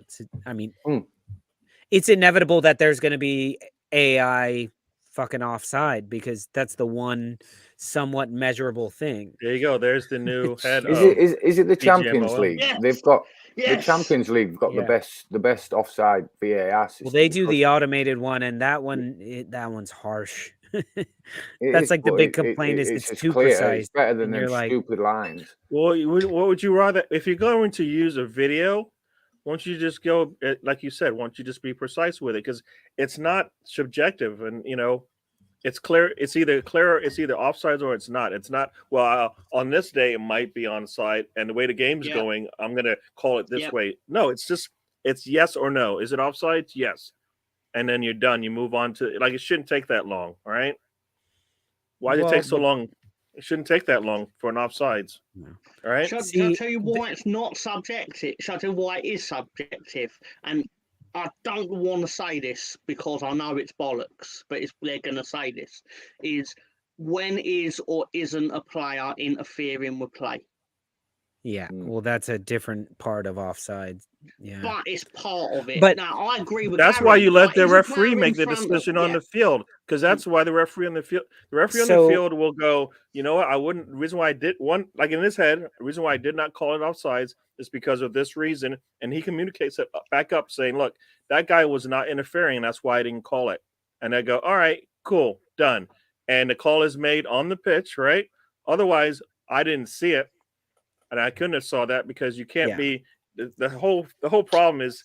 It's inevitable that there's going to be AI fucking offside because that's the one somewhat measurable thing. There you go. There's the new head. Is it the Champions League? Yes. They've got Yes. the Champions League. Got Yeah. the best offside VAR system. Well, they do because the automated one, and that one's harsh. it That's is, like the but big complaint is it's it's just too clear. precise. It's better than and them you're like, stupid lines. Well, what would you rather? If you're going to use a video, won't you just go, like you said, won't you just be precise with it? Because it's not subjective, and it's clear. It's either offsides or it's not. It's not. Well, on this day it might be onside, and the way the game's Yeah. going, I'm gonna call it this Yeah. way. No, it's yes or no. Is it offside? Yes, and then you're done. You move on to, like, it shouldn't take that long. All right. Why does it take so long? It shouldn't take that long for an offsides. All right. Shall I tell you why it's not subjective? Shall I tell you why it is subjective? And I don't want to say this because I know it's bollocks, but they're going to say this, is when is or isn't a player interfering with play? yeah, well, that's a different part of offside. Yeah, But it's part of it. But- now, I agree with That's Gary, why you let like, the is a referee player make in the front of- decision on yeah. the field, because that's why the referee on the field, on the So- field will go, you know what? I wouldn't. The reason why I did one, like in his head, the reason why I did not call it offsides is because of this reason, and he communicates it back up, saying, "Look, that guy was not interfering, and that's why I didn't call it." And I go, "All right, cool, done." And the call is made on the pitch, right? Otherwise, I didn't see it, and I couldn't have saw that because you can't Yeah. be. The whole problem is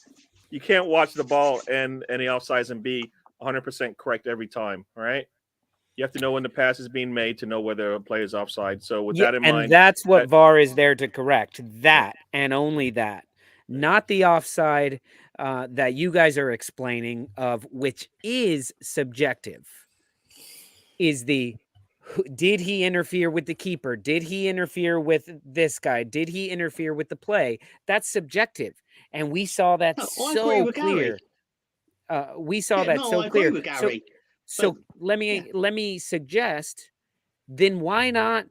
you can't watch the ball and the offsides and be 100% correct every time, right? You have to know when the pass is being made to know whether a player is offside. So with that in and mind, that's what VAR is there to correct. That and only that, not the offside that you guys are explaining, of which is subjective. Is the Did he interfere with the keeper? Did he interfere with this guy? Did he interfere with the play? That's subjective. And we saw that No, I agree so with clear. Gary. We saw Yeah, that no, so I agree clear. with Gary. So but- let me suggest, then why not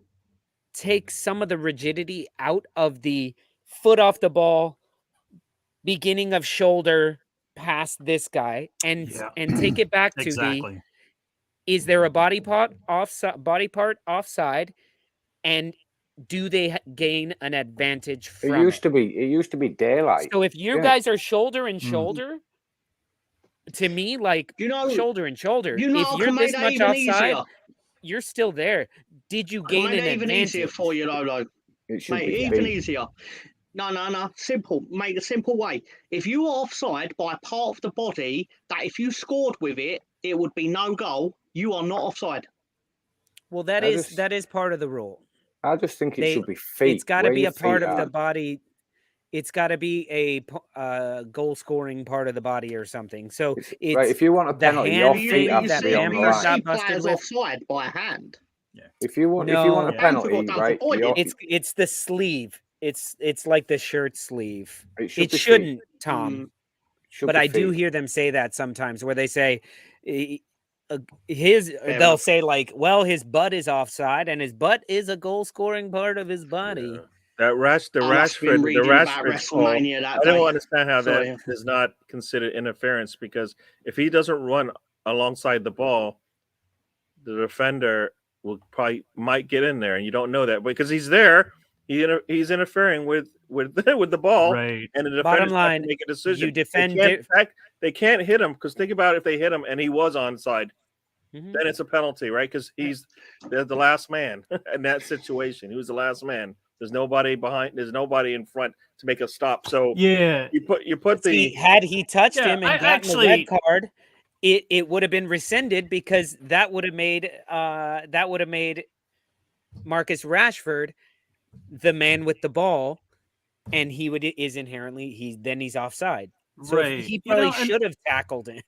take some of the rigidity out of the foot off the ball, beginning of shoulder past this guy, and take it back to Exactly. is there a body part offside, and do they gain an advantage It from used to be daylight. So if you Yeah. guys are shoulder and Mm. shoulder, to me, like You know, shoulder and shoulder, you know, if I you're can this make that much even offside, easier. you're still there. Did you I can gain make an that even easier advantage? for you, Lolo. It should Mate, be even feet. easier. No. Simple. Make a simple way. If you are offside by a part of the body that if you scored with it, it would be no goal, you are not offside. Well, that I is just- part of the rule. I just think it They- should be feet. It's got to where be your a part feet of the are. body. It's got to be a goal scoring part of the body or something. So it's Right, if you want a the penalty, hand your You, feet thing have you to that be see, on the you Bamford line. see got busted players with. offside by hand. If you want a No. Bamford penalty, got done for right? pointing. It's the sleeve. It's like the shirt sleeve. It should It be feet. shouldn't, Tom. Mm. Should But be I do feet. hear them say that sometimes, where they say they'll enough. say like, well, his butt is offside, and his butt is a goal scoring part of his body. Yeah. The I must have been Rashford reading about call. WrestleMania that I don't day. understand how Sorry. that is not considered interference, because if he doesn't run alongside the ball, the defender might get in there, and you don't know that because he's there. He's interfering with the ball, Right. and the defender Bottom has to line, make a decision. you defend They can't hit him, because think about if they hit him and he was onside, Mhm. then it's a penalty, right? Because they're the last man in that situation. He was the last man. There's nobody behind. There's nobody in front to make a stop. So Yeah. you put the Had he touched Yeah, him and I gotten the red card, it would have been rescinded, because that would have made Marcus Rashford the man with the ball, and he's offside. So Right. he You know, probably and should have tackled him.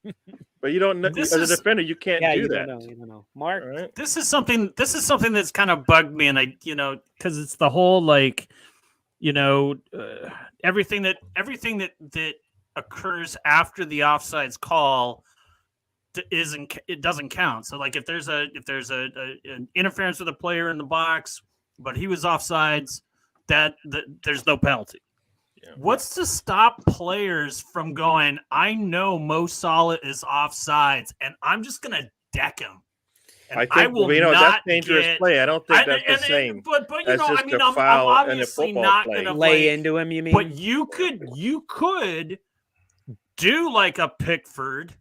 but you don't know This as a is- defender. You can't Yeah, do you that. don't know. You don't know. Mark, All right. this is something that's kind of bugged me, and because it's the whole everything that occurs after the offsides call it doesn't count. So like if there's an interference with a player in the box, but he was offsides, that there's no penalty. Yeah. What's to stop players from going, I know Mo Salah is offsides, and I'm just going to deck him. And I think that's dangerous play. I don't think that's the same. But That's just I'm a foul in a obviously football not play. going to lay into him, you mean? But you could do like a Pickford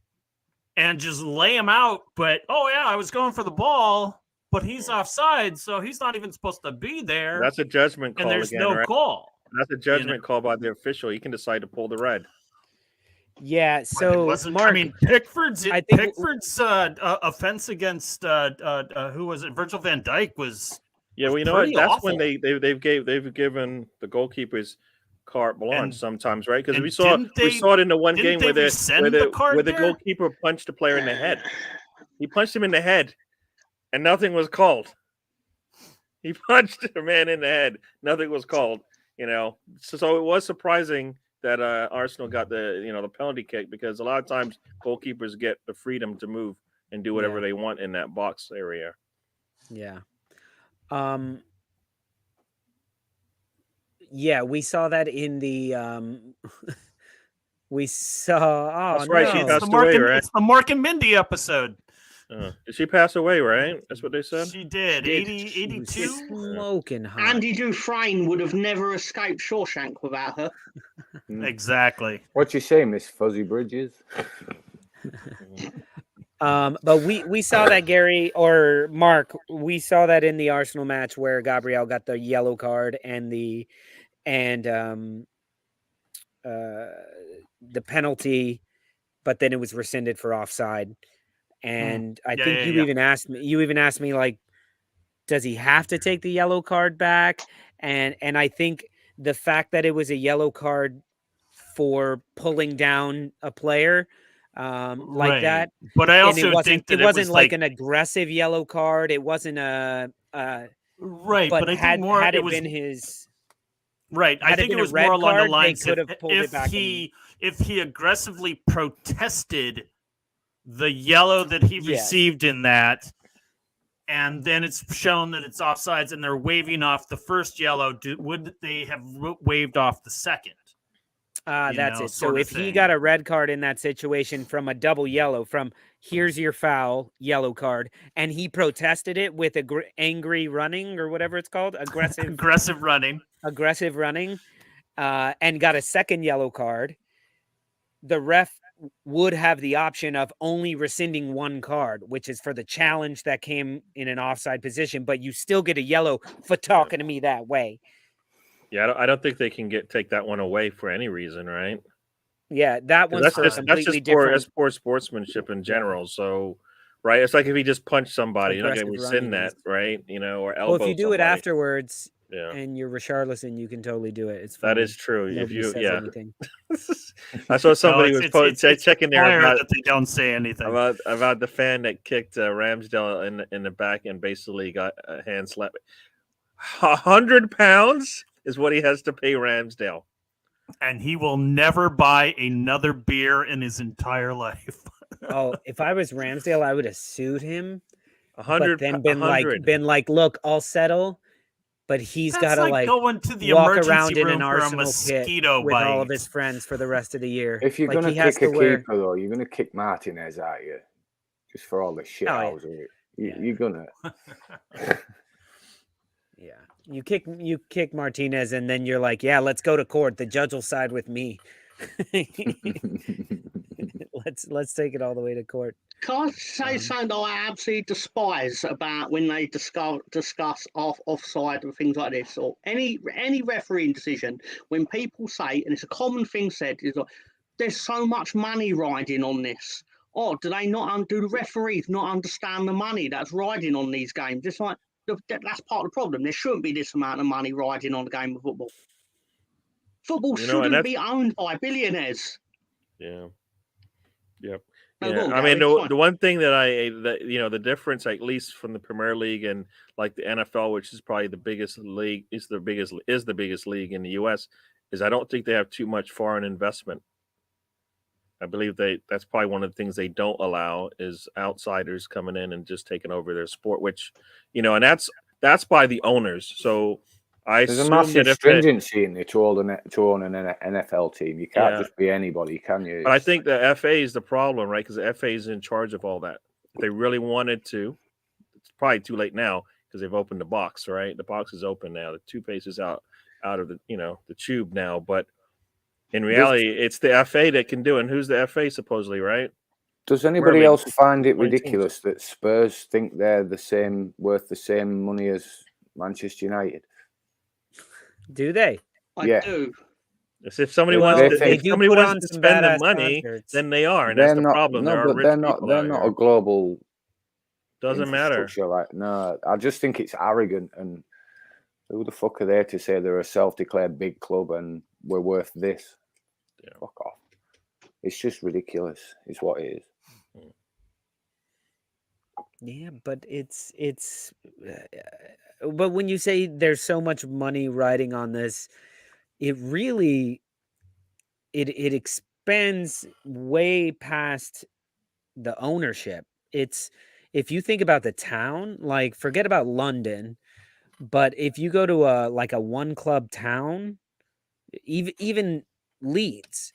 and just lay him out. But I was going for the ball, but he's offside, so he's not even supposed to be there. That's a judgment call, and there's again, no right? call. That's a judgment call by the official. He can decide to pull the red. Yeah. So Mark, Pickford's I think offense against who was it? Virgil van Dijk was. Yeah, well, you know what? That's when they've given the goalkeepers carte blanche sometimes, right? Because we saw it in the one game where the goalkeeper punched the player in the head. He punched him in the head, and nothing was called. He punched a man in the head. Nothing was called. So it was surprising that Arsenal got the penalty kick, because a lot of times goalkeepers get the freedom to move and do whatever they want in that box area. Yeah. Yeah, we saw that in the we saw That's right, no. she passed away, right? It's the Mark and Mindy episode. Did she pass away, right? That's what they said? She did. 82? Smoking hot. Andy Dufresne would have never escaped Shawshank without her. Exactly. What you say, Miss Fuzzy Bridges? But we saw that, Gary or Mark, we saw that in the Arsenal match where Gabriel got the yellow card and the penalty, but then it was rescinded for offside. And I think you even asked me like, does he have to take the yellow card back? And I think the fact that it was a yellow card for pulling down a player, like that. But I And also think that it wasn't like like an aggressive yellow card. It wasn't right. but But I had think more had it it was been his right. I had it think been it a was red more along the card, they lines could of have pulled it back. if he aggressively protested the yellow that he Yes. received in that, and then it's shown that it's offsides, and they're waving off the first yellow, would they have waved off the second? That's it. So sort of if he thing. got a red card in that situation from a double yellow, from here's your foul, yellow card, and he protested it with angry running or whatever it's called, aggressive running, and got a second yellow card, the ref would have the option of only rescinding one card, which is for the challenge that came in an offside position, but you still get a yellow for talking to me that way. Yeah, I don't think they can take that one away for any reason, right? Yeah, that one's for completely different. That's poor sportsmanship in general. Yeah. So, right, it's like if he just punched somebody, you're not going to rescind that, right? Or elbow. Well, if you do somebody. It afterwards, yeah, and you're Richarlison, you can totally do it. It's fine. That is true. Nobody says anything. I saw somebody was checking there about that they don't say anything about the fan that kicked Ramsdale in the back and basically got a hand slap. 100 pounds is what he has to pay Ramsdale. And he will never buy another beer in his entire life. Oh, if I was Ramsdale, I would have sued him. 100, but then been like, look, I'll settle. But he's got to going to the walk emergency around in room an for a Arsenal mosquito pit with bite. all of his friends for the rest of the year. If you're going to kick a keeper, though, you're going to kick Martinez out you, just for all the shit hours of it. You're gonna. Yeah, you kick Martinez, and then you're like, yeah, let's go to court. The judge will side with me. let's take it all the way to court. Can I say something that I absolutely despise about when they discuss offside and things like this, or any refereeing decision? When people say, and it's a common thing said, is like, there's so much money riding on this. Oh, do the referees not understand the money that's riding on these games? It's like that's part of the problem. There shouldn't be this amount of money riding on the game of football. Football shouldn't be owned by billionaires. Yeah. Yep. No, yeah. I mean, the one thing that the difference, at least from the Premier League and like the NFL, which is probably the biggest league, is the biggest league in the U.S., is I don't think they have too much foreign investment. I believe that's probably one of the things they don't allow is outsiders coming in and just taking over their sport, which, and that's by the owners. So there's a massive stringency in it to own an NFL team. You can't just be anybody, can you? But I think the FA is the problem, right? Because the FA is in charge of all that. If they really wanted to, it's probably too late now because they've opened the box, right? The box is open now. The toothpaste is out of the the tube now. But in reality, it's the FA that can do it. And who's the FA supposedly, right? Does anybody else find it ridiculous that Spurs think they're worth the same money as Manchester United? Do they? I do. If somebody wants to spend the money, then they are, and that's the problem. They're not a global. Doesn't matter. Like, no, I just think it's arrogant. And who the fuck are they to say they're a self-declared big club and we're worth this? Yeah. Fuck off. It's just ridiculous. It's what it is. Yeah, but it's. But when you say there's so much money riding on this, it really it expands way past the ownership. It's if you think about the town, like forget about London, but if you go to a one club town, even Leeds,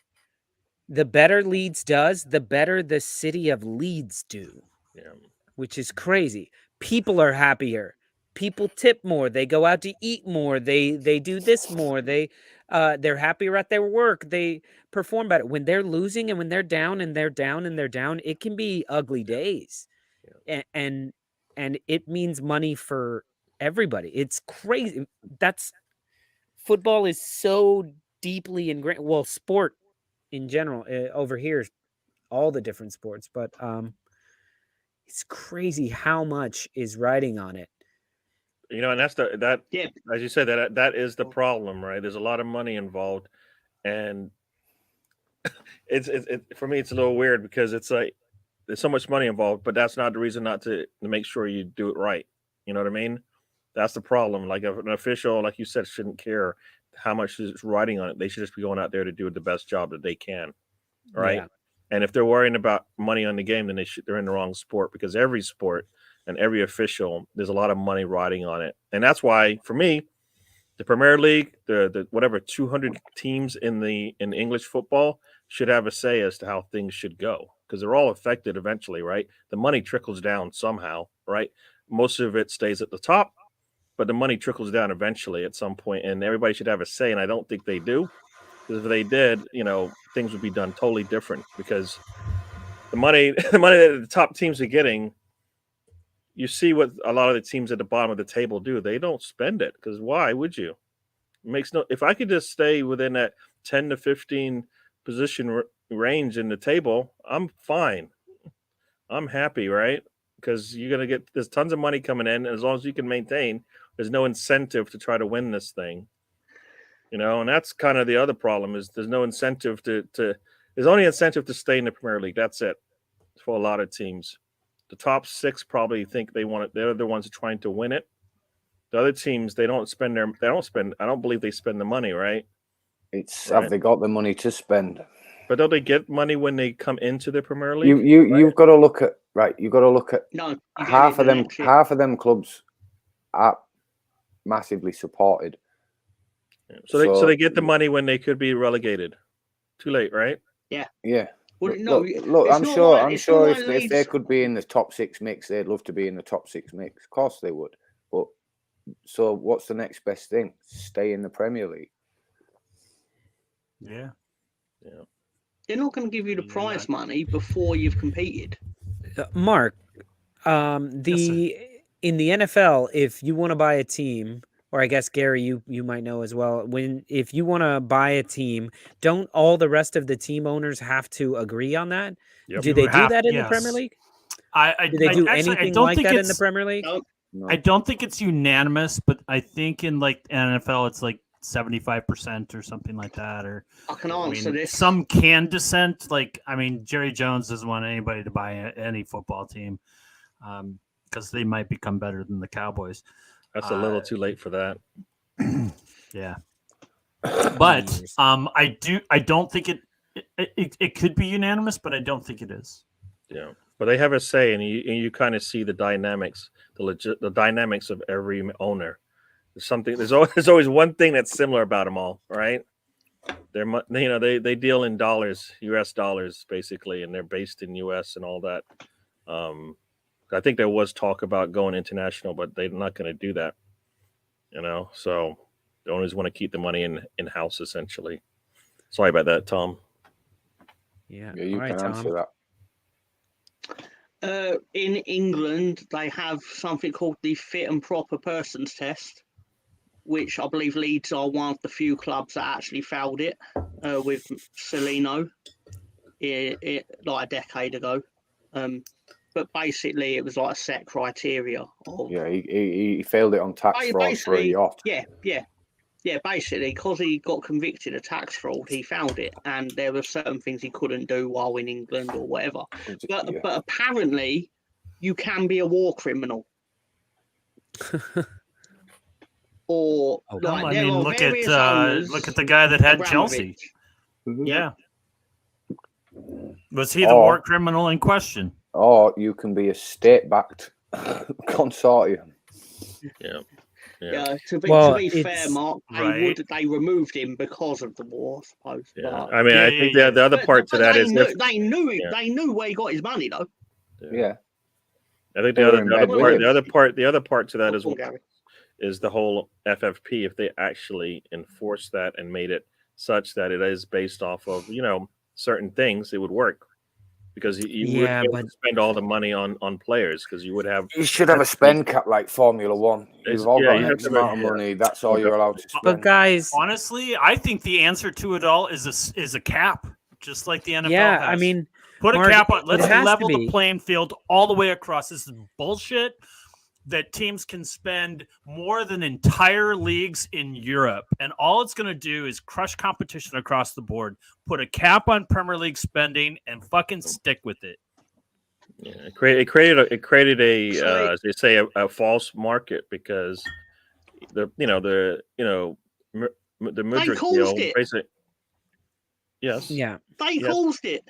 the better Leeds does, the better the city of Leeds do. Yeah. Which is crazy. People are happier. People tip more. They go out to eat more. They do this more. They're happier at their work. They perform better. When they're losing and when they're down and they're down and they're down, it can be ugly days. Yeah. And it means money for everybody. It's crazy. Football is so deeply ingrained. Well, sport in general over here is all the different sports, but it's crazy how much is riding on it. And that's as you said, that is the problem, right? There's a lot of money involved, and it's for me, it's a little weird because it's like there's so much money involved, but that's not the reason not to make sure you do it right. You know what I mean? That's the problem. Like an official, like you said, shouldn't care how much is riding on it. They should just be going out there to do the best job that they can, right? Yeah. And if they're worrying about money on the game, then they're in the wrong sport, because every sport and every official, there's a lot of money riding on it. And that's why, for me, the Premier League, the whatever 200 teams in English football should have a say as to how things should go, because they're all affected eventually, right? The money trickles down somehow, right? Most of it stays at the top, but the money trickles down eventually at some point, and everybody should have a say. And I don't think they do, because if they did, things would be done totally different, because the money that the top teams are getting, you see what a lot of the teams at the bottom of the table do. They don't spend it, because why would you? It makes no. If I could just stay within that 10 to 15 position range in the table, I'm fine. I'm happy, right? Because you're gonna get there's tons of money coming in, and as long as you can maintain, there's no incentive to try to win this thing. And that's kind of the other problem, is there's no incentive to there's only incentive to stay in the Premier League. That's it for a lot of teams. The top 6 probably think they want it. They're the ones trying to win it. The other teams, I don't believe they spend the money, right? Have they got the money to spend? But don't they get money when they come into the Premier League? You've got to look at You've got to look at half of them. Half of them clubs are massively supported. So they get the money when they could be relegated. Too late, right? Yeah. Well, no, look. I'm sure if they could be in the top 6 mix, they'd love to be in the top 6 mix. Of course they would. But so, what's the next best thing? Stay in the Premier League. Yeah. They're not going to give you the prize money before you've competed. Mark, in the NFL, if you want to buy a team, or I guess Gary, you might know as well, if you want to buy a team, don't all the rest of the team owners have to agree on that? Yep. Do they do that in the Premier League? Do they do anything like that in the Premier League? No. I don't think it's unanimous, but I think in like NFL, it's like 75% or something like that. Or I can answer this. Some can dissent. Jerry Jones doesn't want anybody to buy any football team because they might become better than the Cowboys. That's a little too late for that. Yeah, but I don't think it could be unanimous, but I don't think it is. Yeah, but they have a say, and you kind of see the dynamics, the dynamics of every owner. There's always one thing that's similar about them all, right? They deal in dollars, U.S. dollars, basically, and they're based in U.S. and all that. I think there was talk about going international, but they're not going to do that. So they always want to keep the money in house, essentially. Sorry about that, Tom. Yeah, you can answer that. In England, they have something called the fit and proper persons test, which I believe Leeds are one of the few clubs that actually failed it with Solino like a decade ago. But basically, it was like a set criteria. He failed it on tax fraud for a yacht. Yeah, basically, because he got convicted of tax fraud, he found it, and there were certain things he couldn't do while in England or whatever. But apparently, you can be a war criminal. Or look at the guy that had Chelsea. Yeah, was he the war criminal in question? Or you can be a state-backed consortium. Yeah. To be fair, Mark, they removed him because of the war, I suppose. Yeah. I think the other part to that is they knew where he got his money, though. Yeah. I think the other part to that is the whole FFP. If they actually enforce that and made it such that it is based off of certain things, it would work. Because you wouldn't spend all the money on players, because you would have. You should have a spend cap like Formula One. You've all got X amount of money. That's all you're allowed to spend. But guys, honestly, I think the answer to it all is a cap, just like the NFL. Yeah, has. Put a cap on. Let's level the playing field all the way across. This is bullshit. that teams can spend more than entire leagues in Europe. And all it's going to do is crush competition across the board, put a cap on Premier League spending, and fucking stick with it. Yeah, it created as they say, a false market because the Madrid caused deal it. basically. Yes. Yeah. They Yes. caused it.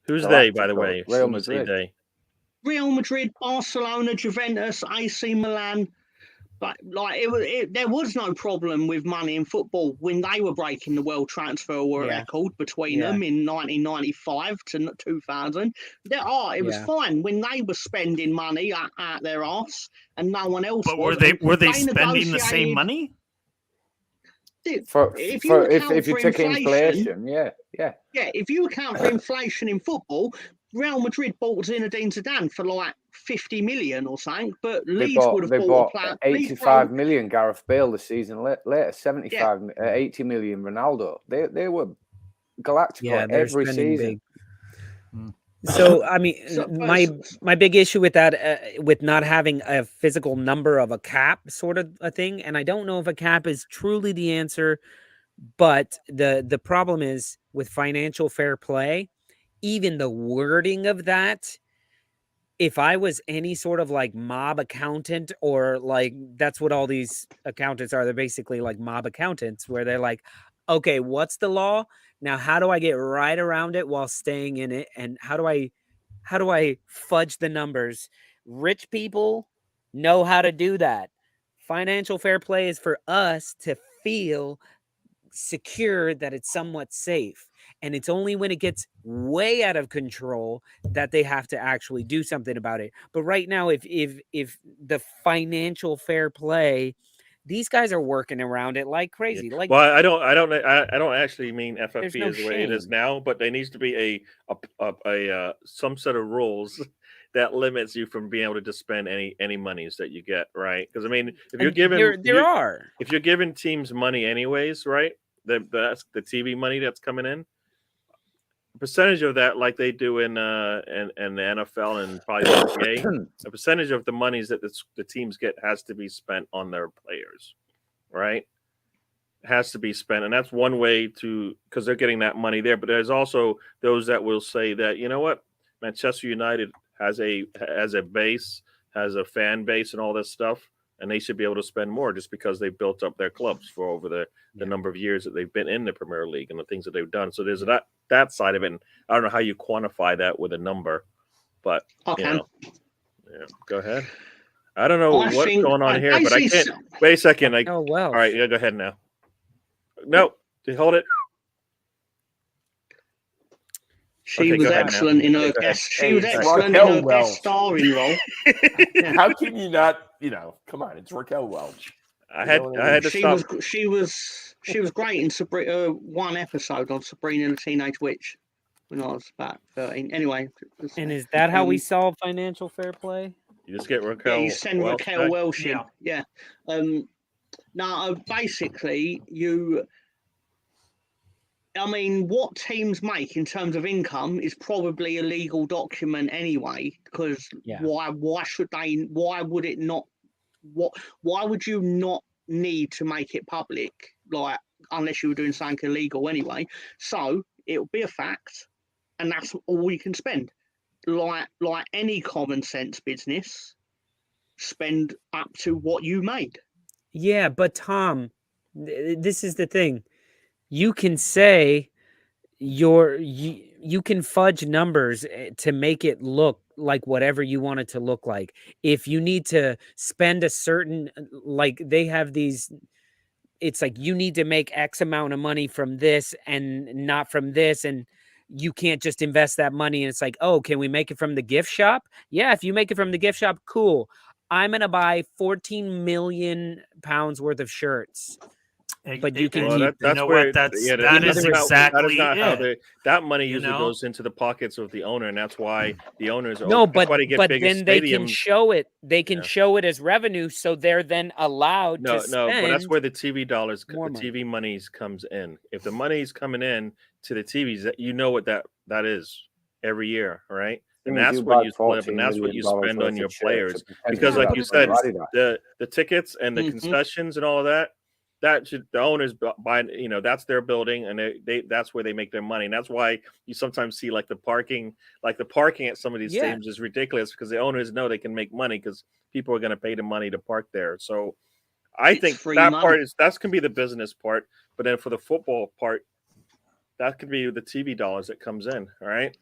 Who's they, by the way? Real When you say Madrid. they. Real Madrid, Barcelona, Juventus, AC Milan. But there was no problem with money in football when they were breaking the world transfer record between them in 1995 to 2000. It was fine when they were spending money out their arse and no one else. But was. were they spending the same money? If you take inflation, yeah. If you account for inflation in football, Real Madrid bought Zinedine Zidane for like 50 million or something, but Leeds would have bought 85 million Gareth Bale the season later, 80 million Ronaldo. They were Galactical every season. Big. So I mean, my big issue with that, with not having a physical number of a cap sort of a thing, and I don't know if a cap is truly the answer, but the problem is with financial fair play, even the wording of that. If I was any sort of like mob accountant, or like that's what all these accountants are, they're basically like mob accountants, where they're like, okay, what's the law? Now, how do I get right around it while staying in it? And how do I fudge the numbers? Rich people know how to do that. Financial fair play is for us to feel secure that it's somewhat safe. And it's only when it gets way out of control that they have to actually do something about it. But right now, if the financial fair play, these guys are working around it like crazy. Yeah. Like, well, I don't actually mean FFP no is the way it is shame. now, but there needs to be a some set of rules that limits you from being able to just spend any monies that you get, right? Because I mean, if you're giving if you're giving teams money anyways, right? That's the TV money that's coming in. A percentage of that, like they do in the NFL and probably the NBA, a percentage of the monies that the teams get has to be spent on their players, right? It has to be spent, and that's one way to, because they're getting that money there. But there's also those that will say that, you know what, Manchester United has a base, has a fan base, and all this stuff, and they should be able to spend more just because they've built up their clubs for over the number of years that they've been in the Premier League and the things that they've done. So there's that side of it. And I don't know how you quantify that with a number, but okay. Go ahead. I don't know what's going on here, but I can't. Wait a second. All right, go ahead now. No, hold it. She was excellent in her guest. She was excellent in her guest starring role. How can you not? Come on, it's Raquel Welch. I had to stop. She was great in one episode on Sabrina the Teenage Witch when I was about 13. Anyway. And is that how we solve financial fair play? You just get Raquel. Yeah, you send Raquel Welch in. Yeah. Now, basically, I mean, what teams make in terms of income is probably a legal document anyway, because why would you not need to make it public, like, unless you were doing something illegal anyway? So it'll be a fact, and that's all you can spend. Like any common sense business, spend up to what you made. Yeah, but Tom, this is the thing. You can say you can fudge numbers to make it look like whatever you want it to look like. If you need to spend a certain, like they have these, it's like you need to make X amount of money from this and not from this, and you can't just invest that money. And it's like, oh, can we make it from the gift shop? Yeah, if you make it from the gift shop, cool. I'm gonna buy 14 million pounds worth of shirts. But you can keep. That is exactly that money usually goes into the pockets of the owner, and that's why the owners are but then they can show it. They can show it as revenue, so they're then allowed to spend. But that's where the TV dollars, the TV monies comes in. If the money's coming in to the TVs, you know what that is every year, right? and that's what you split up, and that's what you spend on your players. Because, like you said, the tickets and the concessions and all of that. That should, the owners buy, that's their building, and they that's where they make their money. And that's why you sometimes see like the parking at some of these stadiums is ridiculous, because the owners know they can make money because people are going to pay the money to park there. So I think that part that's can be the business part, but then for the football part, that could be the TV dollars that comes in. All right.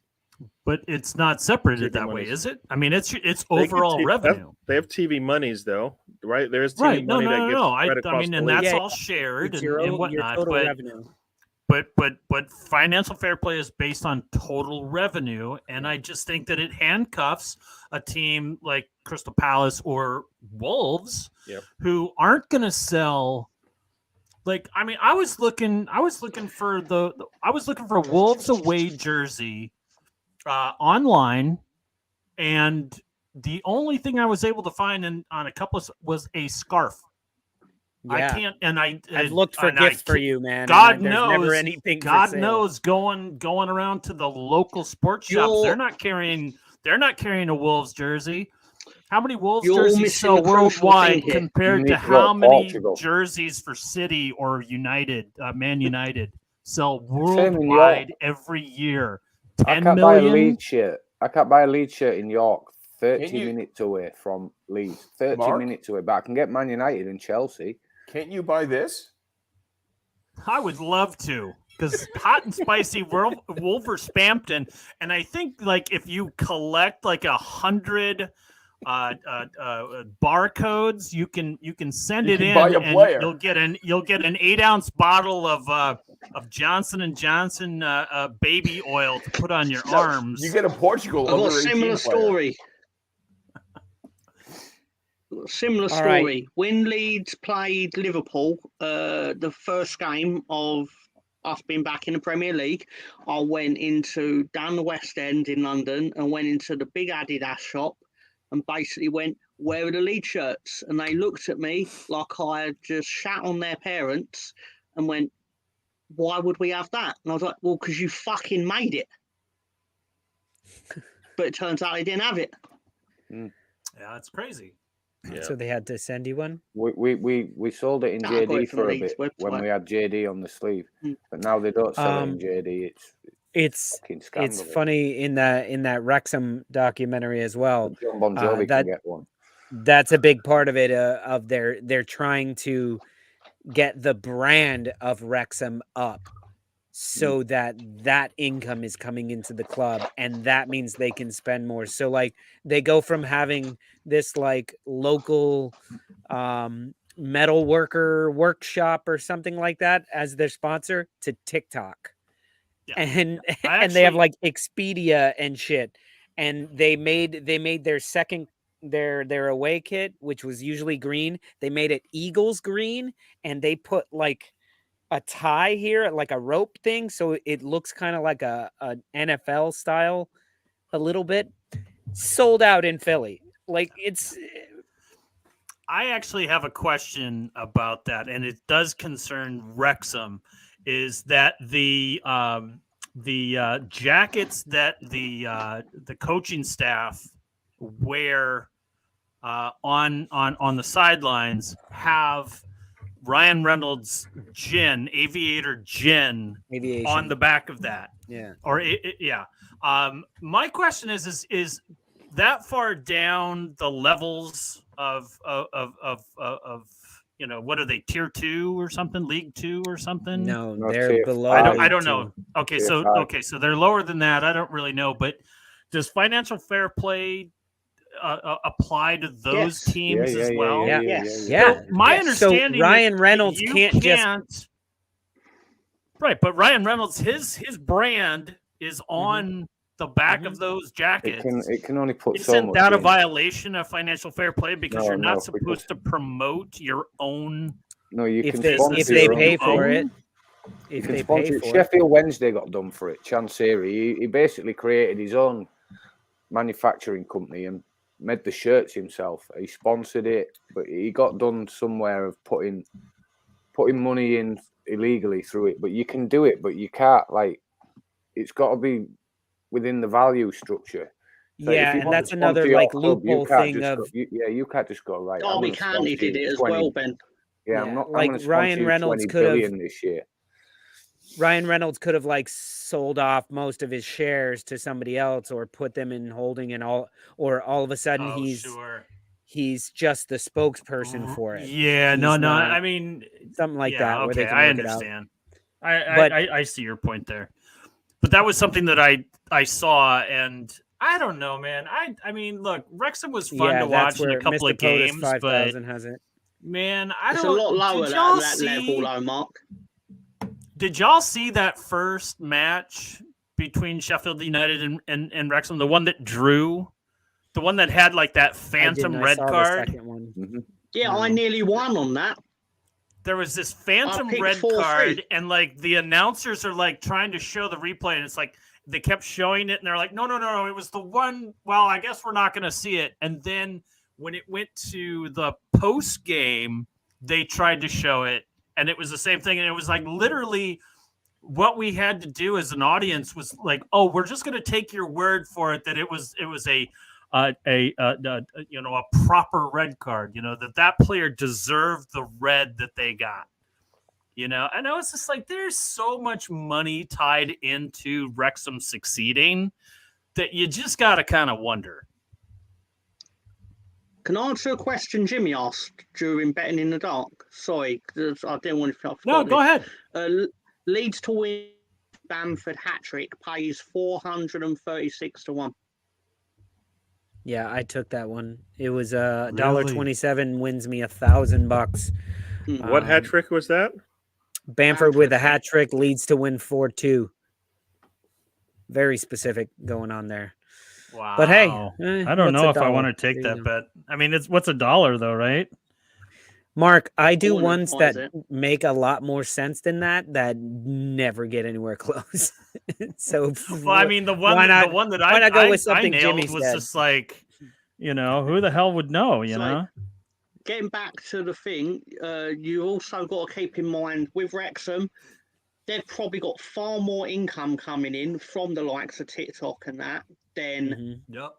But it's not separated that way, is it? I mean, it's overall revenue. They have TV monies, though, right? There's TV money that gets spread across I mean, and that's all shared and whatnot. But financial fair play is based on total revenue, and I just think that it handcuffs a team like Crystal Palace or Wolves, who aren't going to sell. Like, I mean, I was looking for a Wolves away jersey online, and the only thing I was able to find on a couple was a scarf. I can't, and I've looked for gifts for you, man. God knows, never anything. God knows, going around to the local sports shops, they're not carrying a Wolves jersey. How many Wolves jerseys sell worldwide compared to how many jerseys for City or United, Man United, sell worldwide every year? I can't buy a Leeds shirt. I can't buy a Leeds shirt in York, 30 minutes away from Leeds. 30 minutes away, but I can get Man United and Chelsea. Can't you buy this? I would love to, because hot and spicy Wolverhampton, and I think like if you collect like 100 barcodes, you can send it in, and you'll get an 8-ounce bottle of Johnson & Johnson baby oil to put on your arms. You get a Portugal. I've got a similar story. Similar story. Right. When Leeds played Liverpool, the first game of us being back in the Premier League, I went down the West End in London and went into the big Adidas shop and basically went, "Where are the Leeds shirts?" And they looked at me like I had just shat on their parents and went, "Why would we have that?" And I was like, "Well, because you fucking made it." But it turns out they didn't have it. Yeah, that's crazy. Yeah. So they had to send you one? We sold it in JD for a bit when we had JD on the sleeve, but now they don't sell it in JD. It's funny in that Wrexham documentary as well. John Bon Jovi can get one. That's a big part of it. Of they're trying to get the brand of Wrexham up, so that income is coming into the club, and that means they can spend more. So like they go from having this like local metal worker workshop or something like that as their sponsor to TikTok. And they have like Expedia and shit, and they made their second their away kit, which was usually green. They made it Eagles green, and they put like a tie here, like a rope thing, so it looks kind of like a NFL style a little bit. Sold out in Philly. Like it's. I actually have a question about that, and it does concern Wrexham. Is that the jackets that the coaching staff wear on the sidelines have Ryan Reynolds aviator gin on the back of that? Yeah. Or my question is that far down the levels of what are they, tier 2 or something, league 2 or something? No, they're below. I don't know. Okay, so they're lower than that. I don't really know, but does financial fair play apply to those teams as well? Yeah. So my understanding, so Ryan Reynolds can't just right, but Ryan Reynolds, his brand is on the back of those jackets. It can only put so much. Isn't that a violation of financial fair play, because you're not supposed to promote your own? No, you if can if they pay for it. If they pay for Sheffield Wednesday got done for it. Chansiri, he basically created his own manufacturing company and made the shirts himself. He sponsored it, but he got done somewhere of putting money in illegally through it. But you can do it, but you can't. Like, it's got to be within the value structure. So if Yeah, you and want that's to another sponsor your like club, loophole thing of you can't just go right. I'm Derby going to County sponsor did it as 20 well, Ben. Yeah, yeah, I'm like going to sponsor Ryan you Reynolds 20 could have billion this year. Ryan Reynolds could have like sold off most of his shares to somebody else or put them in holding and all of a sudden Oh, he's sure. just the spokesperson for it. Yeah, He's no. not- I mean, something like yeah, that where they okay, can I work it out. understand. But- I see your point there, but that was something that I saw, and I don't know, man. I mean, look, Wrexham was fun to that's watch in where a couple Mr. of POTUS games, but 5000 has it. man, I It's don't. a lot lower did at y'all that see? level, though, Mark. Did y'all see that first match between Sheffield United and Wrexham? The one that drew, the one that had like that phantom I red saw the card. second one. Yeah, I nearly won on that. There was this phantom picked red 4-3. card, and like the announcers are like trying to show the replay, and it's like they kept showing it, and they're like, no, it was the one. Well, I guess we're not going to see it. And then when it went to the post game, they tried to show it, and it was the same thing. And it was like literally what we had to do as an audience was like, oh, we're just going to take your word for it that it was a proper red card, that player deserved the red that they got, and I know it's just like there's so much money tied into Wrexham succeeding that you just got to kind of wonder. Can I answer a question Jimmy asked during Betting in the Dark? Sorry, 'cause I didn't want to. No, go ahead. Leeds to win Bamford hat-trick pays 436 to 1. Yeah, I took that one. It was Really? $1.27 wins me $1,000. What hat trick was that? Bamford with a Bamford. hat trick leads to win 4-2. Very specific going on there. Wow. But hey, I don't know if I $1? want to take There you that go. bet. I mean, what's $1 though, right? Mark, I do Corner, ones what is that it? make a lot more sense than that never get anywhere close. So, Well, I mean, the one why not that why not go with I something nailed Jimmy was said? just like, who the hell would know, So, getting back to the thing, you also got to keep in mind with Wrexham, they've probably got far more income coming in from the likes of TikTok and that than Yep.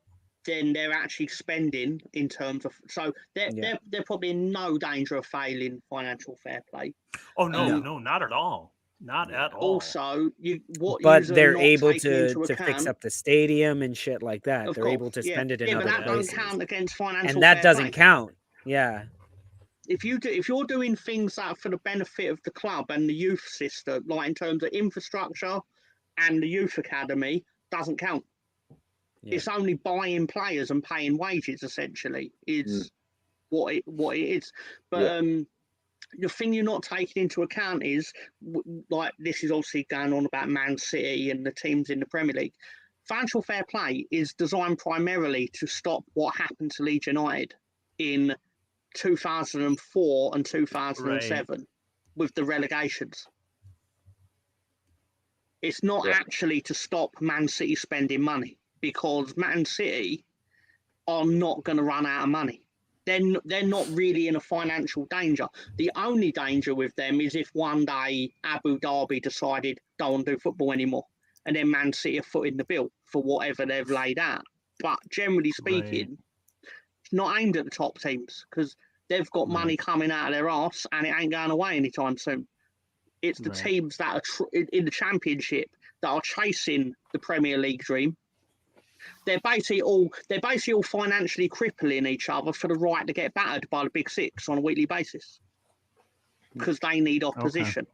than they're actually spending in terms of. So they're probably in no danger of failing financial fair play. Oh no, not at all. Not at all. Also, but you're they're not able taking to into fix account, up the stadium and shit like that. of They're course, able to spend it in but other that places. don't count against financial And that fair doesn't play. count. Yeah. If you're doing things that are for the benefit of the club and the youth system, like in terms of infrastructure and the youth academy, doesn't count. Yeah. It's only buying players and paying wages essentially is what it is. But the thing you're not taking into account is like this is obviously going on about Man City and the teams in the Premier League. Financial fair play is designed primarily to stop what happened to Leeds United in 2004 and 2007 with the relegations. It's not actually to stop Man City spending money because Man City are not going to run out of money. They're not really in a financial danger. The only danger with them is if one day Abu Dhabi decided don't want to do football anymore, and then Man City are footing the bill for whatever they've laid out. But generally speaking, it's not aimed at the top teams because they've got money coming out of their arse and it ain't going away anytime soon. It's the teams that are in the Championship that are chasing the Premier League dream. They're basically all financially crippling each other for the right to get battered by the Big Six on a weekly basis because they need opposition.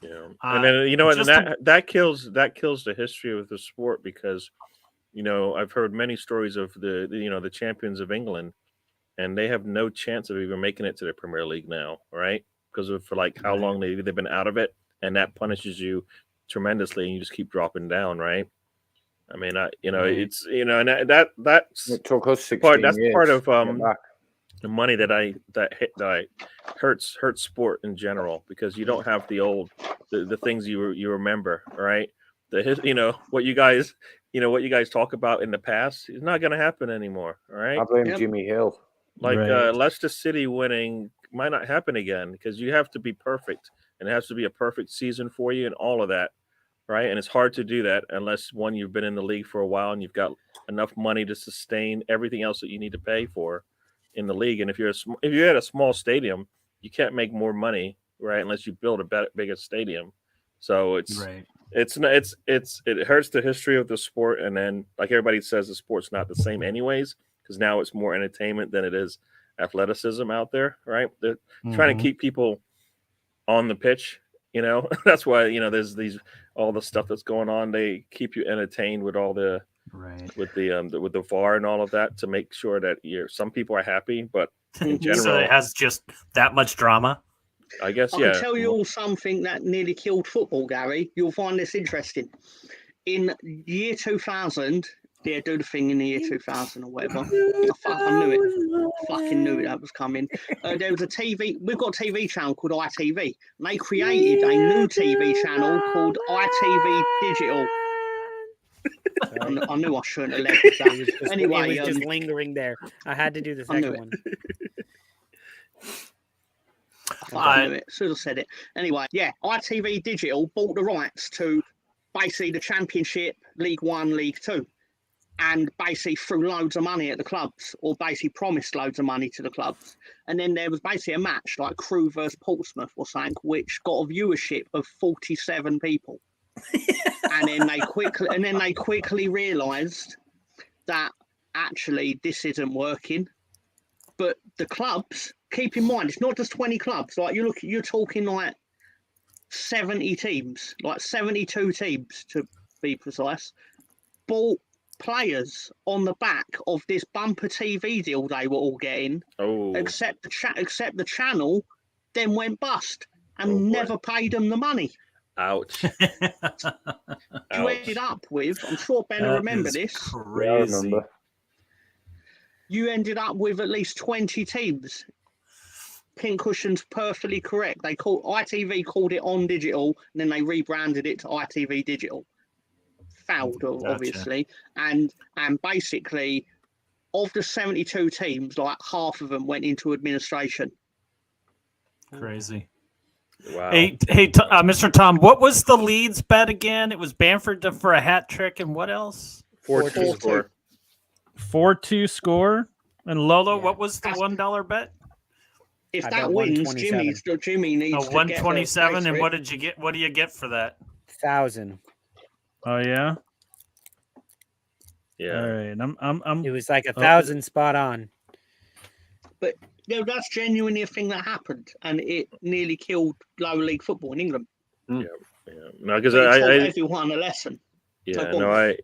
Yeah, and then and that kills the history of the sport because I've heard many stories of the champions of England, and they have no chance of even making it to the Premier League now, right? Because of how long they've been out of it, and that punishes you tremendously, and you just keep dropping down, right? I mean, it's and that's it took us 16 part. That's years part of to get back. the money that hurts sport in general because you don't have the things you remember, right? What you guys talk about in the past is not going to happen anymore, all right? I blame Jimmy Hill. Leicester City winning might not happen again because you have to be perfect and it has to be a perfect season for you and all of that. right? And it's hard to do that unless one, you've been in the league for a while and you've got enough money to sustain everything else that you need to pay for in the league. And if you're if you're at a small stadium, you can't make more money, right? Unless you build a bigger stadium. So it hurts the history of the sport. And then, like everybody says, the sport's not the same anyways, because now it's more entertainment than it is athleticism out there, right? They're trying to keep people on the pitch, that's why, there's all the stuff that's going on. They keep you entertained with all the, with the VAR and all of that to make sure that some people are happy, but in general, so it has just that much drama. I guess, I can tell you all something that nearly killed football, Gary. You'll find this interesting. In year 2000, do the thing in the year 2000 or whatever. I knew it. Fucking knew that was coming. There was a TV. We've got a TV channel called ITV. And they created a new TV channel called ITV Digital. I knew I shouldn't have left that. Anyway, it was just lingering there. I had to do the second one. I knew it. Should have said it. Anyway, yeah, ITV Digital bought the rights to basically the Championship, League One, League Two, and basically threw loads of money at the clubs, or basically promised loads of money to the clubs. And then there was basically a match like Crewe versus Portsmouth or something, which got a viewership of 47 people. and then they quickly realised that actually this isn't working. But the clubs, keep in mind, it's not just 20 clubs. Like you're talking like 70 teams, like 72 teams to be precise, bought players on the back of this bumper TV deal they were all getting. Except the channel then went bust and never paid them the money. Ouch. You ended up with, I'm sure Ben will remember this. Crazy. Yeah, I remember. You ended up with at least 20 teams. Pincushion's perfectly correct. ITV called it On Digital, and then they rebranded it to ITV Digital. Fouled, obviously. And basically, of the 72 teams, like half of them went into administration. Crazy. Wow. Hey, Mr. Tom, what was the Leeds bet again? It was Bamford for a hat trick, and what else? 4-2 score. 4-2 score. And Lolo, what was the $1 bet? If that wins, Jimmy needs to 127. Get and what did you get? What do you get for that? 1,000. Oh yeah. Yeah. All right. I'm. It was like 1,000 spot on. But that's genuinely a thing that happened, and it nearly killed lower league football in England. Yeah. No, because I taught everyone a lesson. Yeah, no,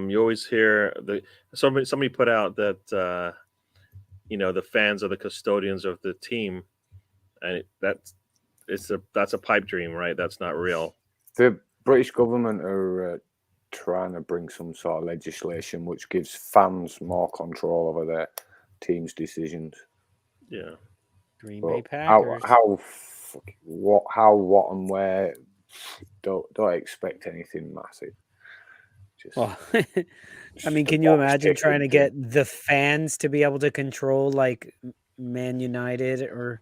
you always hear somebody put out that the fans are the custodians of the team, and that's a pipe dream, right? That's not real. The British government are trying to bring some sort of legislation which gives fans more control over their team's decisions. Yeah, Green Bay Packers. How, what, and where? Don't expect anything massive. I mean, can you imagine trying to get the fans to be able to control like Man United or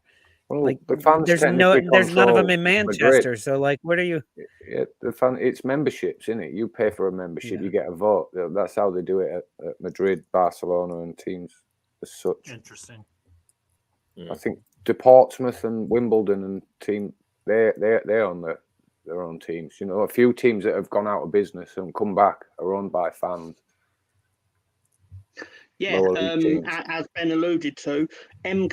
like the fans? There's none of them in Manchester, Madrid. So like, what are you? Yeah, it's memberships, isn't it? You pay for a membership, you get a vote. That's how they do it at Madrid, Barcelona, and teams as such. Interesting. I think the Portsmouth and Wimbledon and team they're on their own teams. A few teams that have gone out of business and come back are owned by fans. Yeah, as Ben alluded to,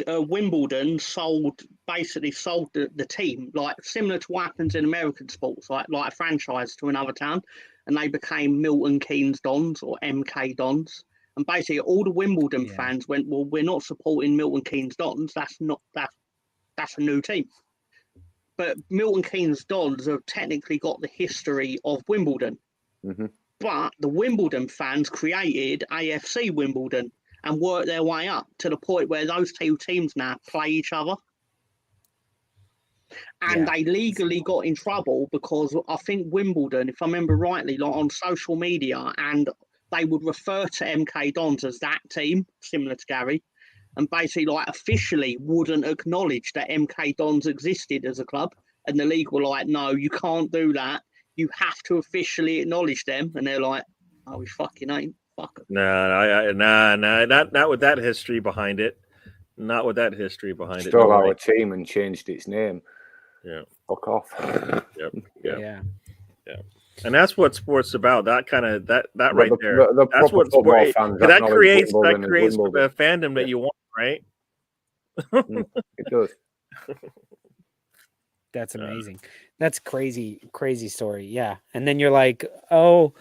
Wimbledon sold the team, like similar to what happens in American sports, like a franchise to another town, and they became Milton Keynes Dons or MK Dons. And basically, all the Wimbledon fans went, "Well, we're not supporting Milton Keynes Dons. That's a new team." But Milton Keynes Dons have technically got the history of Wimbledon. Mm-hmm. But the Wimbledon fans created AFC Wimbledon and worked their way up to the point where those two teams now play each other. And they legally got in trouble because I think Wimbledon, if I remember rightly, like on social media, and they would refer to MK Dons as that team, similar to Gary, and basically like officially wouldn't acknowledge that MK Dons existed as a club. And the league were like, no, you can't do that. you have to officially acknowledge them, and they're like, "Oh, we fucking ain't." Fuck 'em. Not with that history behind it. Not with that history behind it. Stole No our way. team and changed its name. Yeah. Fuck off. Yep. Yeah. And that's what sports about. That kind of that But right the- there. the That's proper what football sport. fans That acknowledge creates Wimbledon as a Wimbledon. fandom that Yeah. you want, right? It does. That's amazing. That's crazy story. Yeah. And then you're like, oh,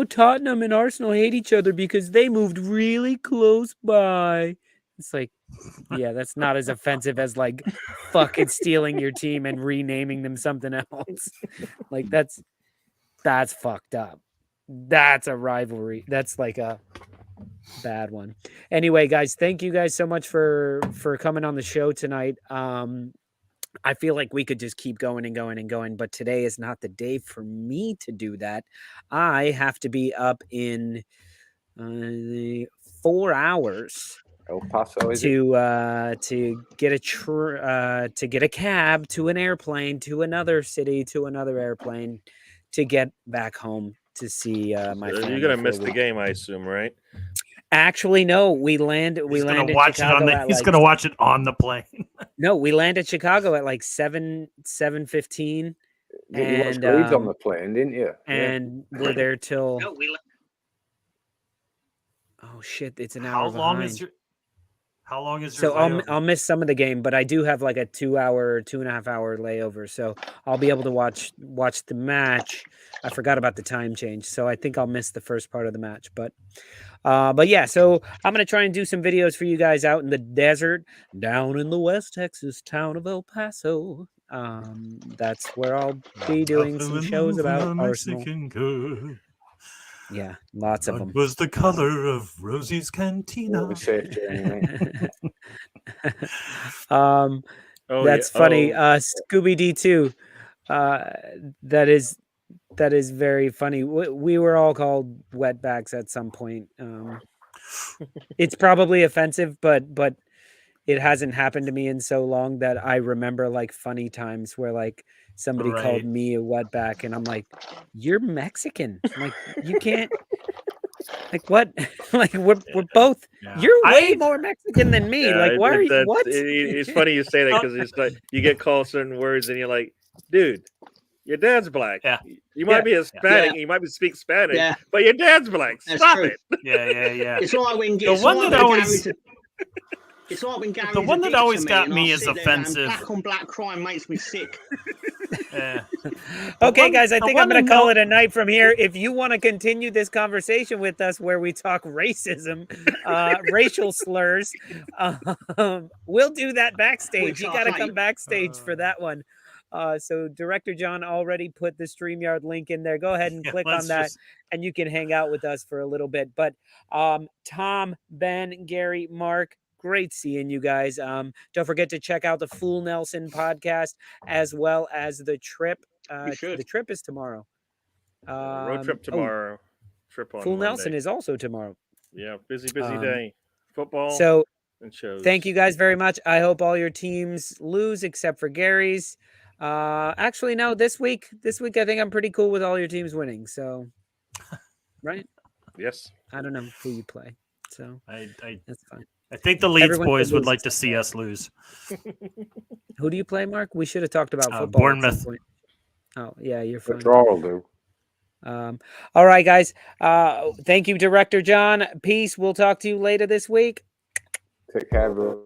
Tottenham and Arsenal hate each other because they moved really close by. It's like, yeah, that's not as offensive as like fucking stealing your team and renaming them something else. Like that's fucked up. That's a rivalry. That's like a bad one. Anyway, guys, thank you guys so much for coming on the show tonight. I feel like we could just keep going and going and going, but today is not the day for me to do that. I have to be up in 4 hours El Paso, is it? to get a cab to an airplane to another city to another airplane to get back home to see my family. You're gonna for a miss the week. game, I assume, right? Actually, no. We land in Chicago. He's gonna watch it on the plane. No, we land at Chicago at like 7:15. You watched Leeds on the plane, didn't you? And we're there till. Oh shit! It's an hour. How long is your? So I'll miss some of the game, but I do have like a 2.5 hour layover, so I'll be able to watch the match. I forgot about the time change, so I think I'll miss the first part of the match, but yeah. So I'm gonna try and do some videos for you guys out in the desert, down in the West Texas town of El Paso. That's where I'll be doing some shows about Arsenal. Yeah, lots of them. Was the color of Rosie's cantina. That's funny. Scooby D2. That is very funny. We were all called wetbacks at some point. It's probably offensive, but it hasn't happened to me in so long that I remember like funny times where like somebody called me a wetback and I'm like, you're Mexican. I'm like, you can't. Like what? Like we're both. Yeah. You're way more Mexican than me. Like why are you? What? It's funny you say that because it's like you get called certain words and you're like, dude, your dad's black. Yeah. You might be Hispanic. You might be speak Spanish. But your dad's black. Stop it. Yeah. It's like when the one that always. It's like when Gary's the one that always got me is offensive. Black on black crime makes me sick. Yeah. Okay, guys, I think I'm going to call it a night from here. If you want to continue this conversation with us where we talk racism, racial slurs, we'll do that backstage. You got to come backstage for that one. So Director John already put the StreamYard link in there. Go ahead and click on that and you can hang out with us for a little bit. But Tom, Ben, Gary, Mark, great seeing you guys. Don't forget to check out the Fool Nelson podcast as well as the trip. The trip is tomorrow. Road trip tomorrow. Trip on Fool Monday. Nelson is also tomorrow. Yeah, busy day. Football. So and shows. Thank you guys very much. I hope all your teams lose except for Gary's. Actually, no. This week, I think I'm pretty cool with all your teams winning. So, right? Yes. I don't know who you play, so that's fine. I think the Leeds boys would like to see us lose. Who do you play, Mark? We should have talked about football. Bournemouth. Oh, yeah, you're fine. The draw will do. All right, guys. Thank you, Director John. Peace. We'll talk to you later this week. Take care, bro.